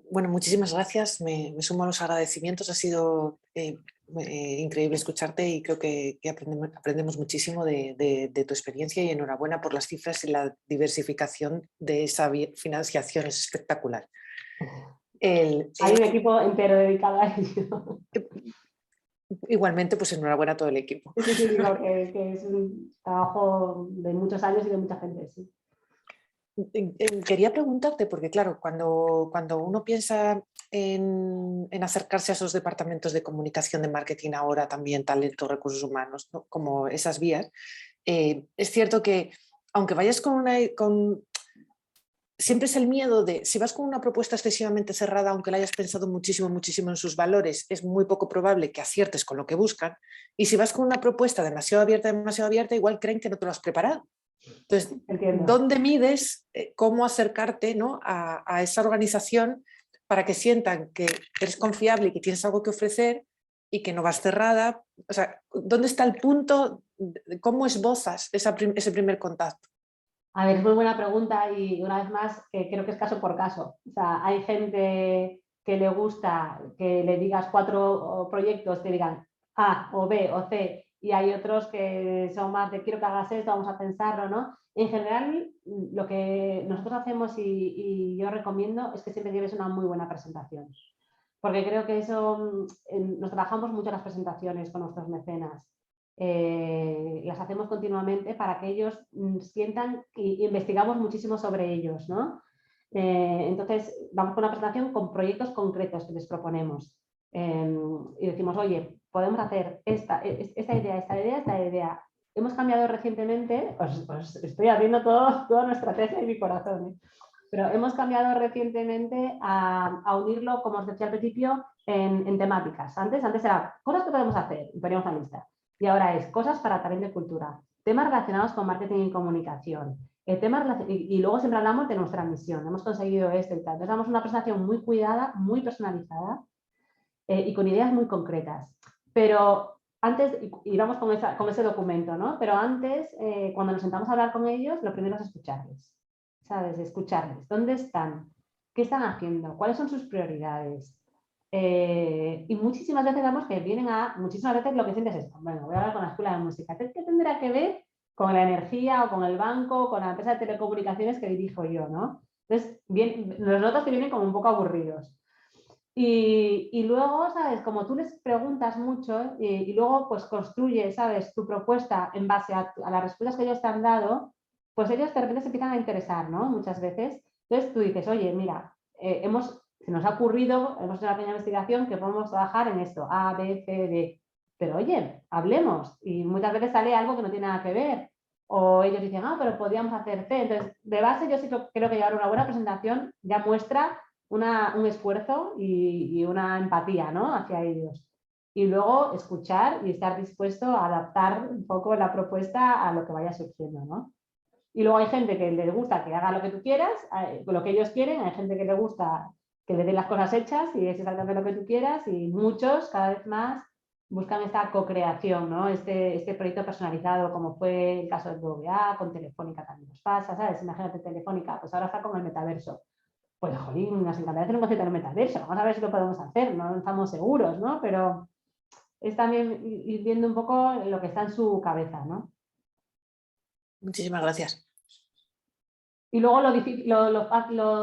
Bueno, muchísimas gracias. Me sumo a los agradecimientos. Ha sido increíble escucharte y creo que aprendemos muchísimo de tu experiencia y enhorabuena por las cifras y la diversificación de esa financiación. Es espectacular. Hay un equipo entero dedicado a ello. Igualmente, pues enhorabuena a todo el equipo. Sí, digo que es un trabajo de muchos años y de mucha gente, sí. Quería preguntarte, porque claro, cuando uno piensa en acercarse a esos departamentos de comunicación, de marketing, ahora también talento, recursos humanos, ¿no? Como esas vías, es cierto que aunque vayas siempre es el miedo de, si vas con una propuesta excesivamente cerrada, aunque la hayas pensado muchísimo en sus valores, es muy poco probable que aciertes con lo que buscan, y si vas con una propuesta demasiado abierta, igual creen que no te lo has preparado. Entonces, ¿dónde mides cómo acercarte, ¿no? a esa organización para que sientan que eres confiable y que tienes algo que ofrecer y que no vas cerrada? O sea, ¿dónde está el punto? ¿Cómo esbozas ese primer contacto? A ver, es muy buena pregunta y una vez más creo que es caso por caso. O sea, hay gente que le gusta que le digas 4 proyectos que digan A o B o C, y hay otros que son más de quiero que hagas esto, vamos a pensarlo, ¿no? En general, lo que nosotros hacemos y yo recomiendo es que siempre lleves una muy buena presentación, porque creo que eso, nos trabajamos mucho las presentaciones con nuestros mecenas. Las hacemos continuamente para que ellos sientan y investigamos muchísimo sobre ellos, ¿no? Entonces, vamos con una presentación con proyectos concretos que les proponemos. Y decimos, oye, podemos hacer esta idea. Hemos cambiado recientemente, pues estoy abriendo toda nuestra estrategia y mi corazón, ¿eh? Pero hemos cambiado recientemente a unirlo, como os decía al principio, en temáticas. Antes era cosas que podemos hacer, y poníamos la lista. Y ahora es cosas para talento y cultura, temas relacionados con marketing y comunicación, El tema y luego siempre hablamos de nuestra misión, hemos conseguido esto y tal. Entonces damos una presentación muy cuidada, muy personalizada y con ideas muy concretas. Pero antes, y vamos con ese documento, ¿no? Pero antes, cuando nos sentamos a hablar con ellos, lo primero es escucharles, ¿sabes? Escucharles. ¿Dónde están? ¿Qué están haciendo? ¿Cuáles son sus prioridades? Y muchísimas veces vemos que muchísimas veces lo que sientes es, bueno, voy a hablar con la escuela de música. ¿Qué tendrá que ver con la energía o con el banco o con la empresa de telecomunicaciones que dirijo yo, ¿no? Entonces, los notas que vienen como un poco aburridos. Y luego, ¿sabes? Como tú les preguntas mucho y luego pues construyes, ¿sabes? Tu propuesta en base a las respuestas que ellos te han dado, pues ellos de repente se empiezan a interesar, ¿no? Muchas veces. Entonces tú dices, oye, mira, se nos ha ocurrido, hemos hecho una pequeña investigación que podemos trabajar en esto, A, B, C, D. Pero oye, hablemos. Y muchas veces sale algo que no tiene nada que ver. O ellos dicen, pero podríamos hacer C. Entonces, de base yo sí creo que llevar una buena presentación ya muestra un esfuerzo y una empatía, ¿no? Hacia ellos. Y luego escuchar y estar dispuesto a adaptar un poco la propuesta a lo que vaya surgiendo, ¿no? Y luego hay gente que les gusta que haga lo que tú quieras, lo que ellos quieren, hay gente que le gusta que le den las cosas hechas y es exactamente lo que tú quieras, y muchos cada vez más buscan esta co-creación, ¿no? Este proyecto personalizado, como fue el caso de BBVA, con Telefónica también nos pasa, ¿sabes? Imagínate Telefónica, pues ahora está con el metaverso. Pues, jolín, nos encantaría hacer un concierto en el metaverso, vamos a ver si lo podemos hacer, no estamos seguros, ¿no? Pero es también ir viendo un poco lo que está en su cabeza, ¿no? Muchísimas gracias. Y luego lo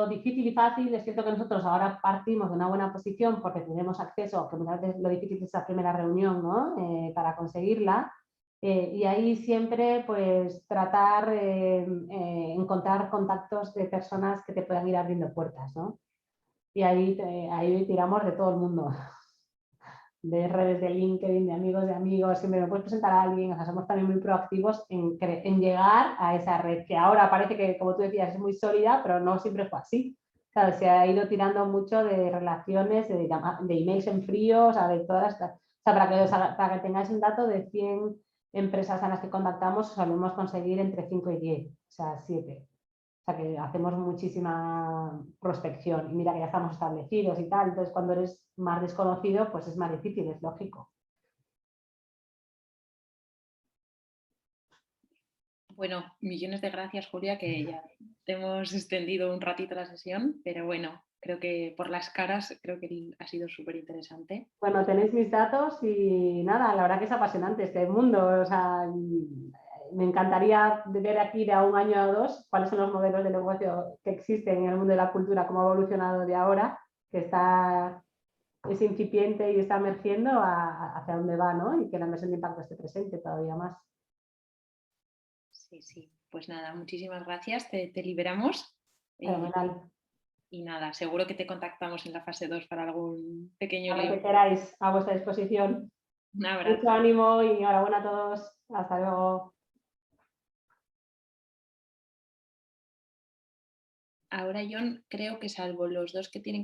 difícil y fácil, es cierto que nosotros ahora partimos de una buena posición porque tenemos acceso, que muchas veces lo difícil es esa primera reunión, ¿no? Para conseguirla. Y ahí siempre pues tratar encontrar contactos de personas que te puedan ir abriendo puertas, ¿no? Y ahí tiramos de todo el mundo, de redes de LinkedIn, de amigos, siempre me puedes presentar a alguien, o sea, somos también muy proactivos en llegar a esa red, que ahora parece que, como tú decías, es muy sólida, pero no siempre fue así. Claro, se ha ido tirando mucho de relaciones, de emails en frío, o sea, de todas estas. O sea, para que tengáis un dato, de 100 empresas a las que contactamos, solemos conseguir entre 5 y 10, o sea, 7. O sea, que hacemos muchísima prospección y mira que ya estamos establecidos y tal, entonces cuando eres más desconocido, pues es más difícil, es lógico. Bueno, millones de gracias, Julia, que ya te hemos extendido un ratito la sesión, pero bueno, creo que por las caras creo que ha sido súper interesante. Bueno, tenéis mis datos y nada, la verdad que es apasionante este mundo, o sea, me encantaría ver aquí de a un año a dos cuáles son los modelos de negocio que existen en el mundo de la cultura, cómo ha evolucionado de ahora, que es incipiente y está emergiendo hacia dónde va, ¿no? Y que la inversión de impacto esté presente todavía más. Sí, sí. Pues nada, muchísimas gracias. Te liberamos. Fenomenal. Y nada, seguro que te contactamos en la fase 2 para algún pequeño A lo libro. que queráis, a vuestra disposición. Un abrazo. Mucho ánimo y enhorabuena a todos. Hasta luego. Ahora, John, creo que salvo los dos que tienen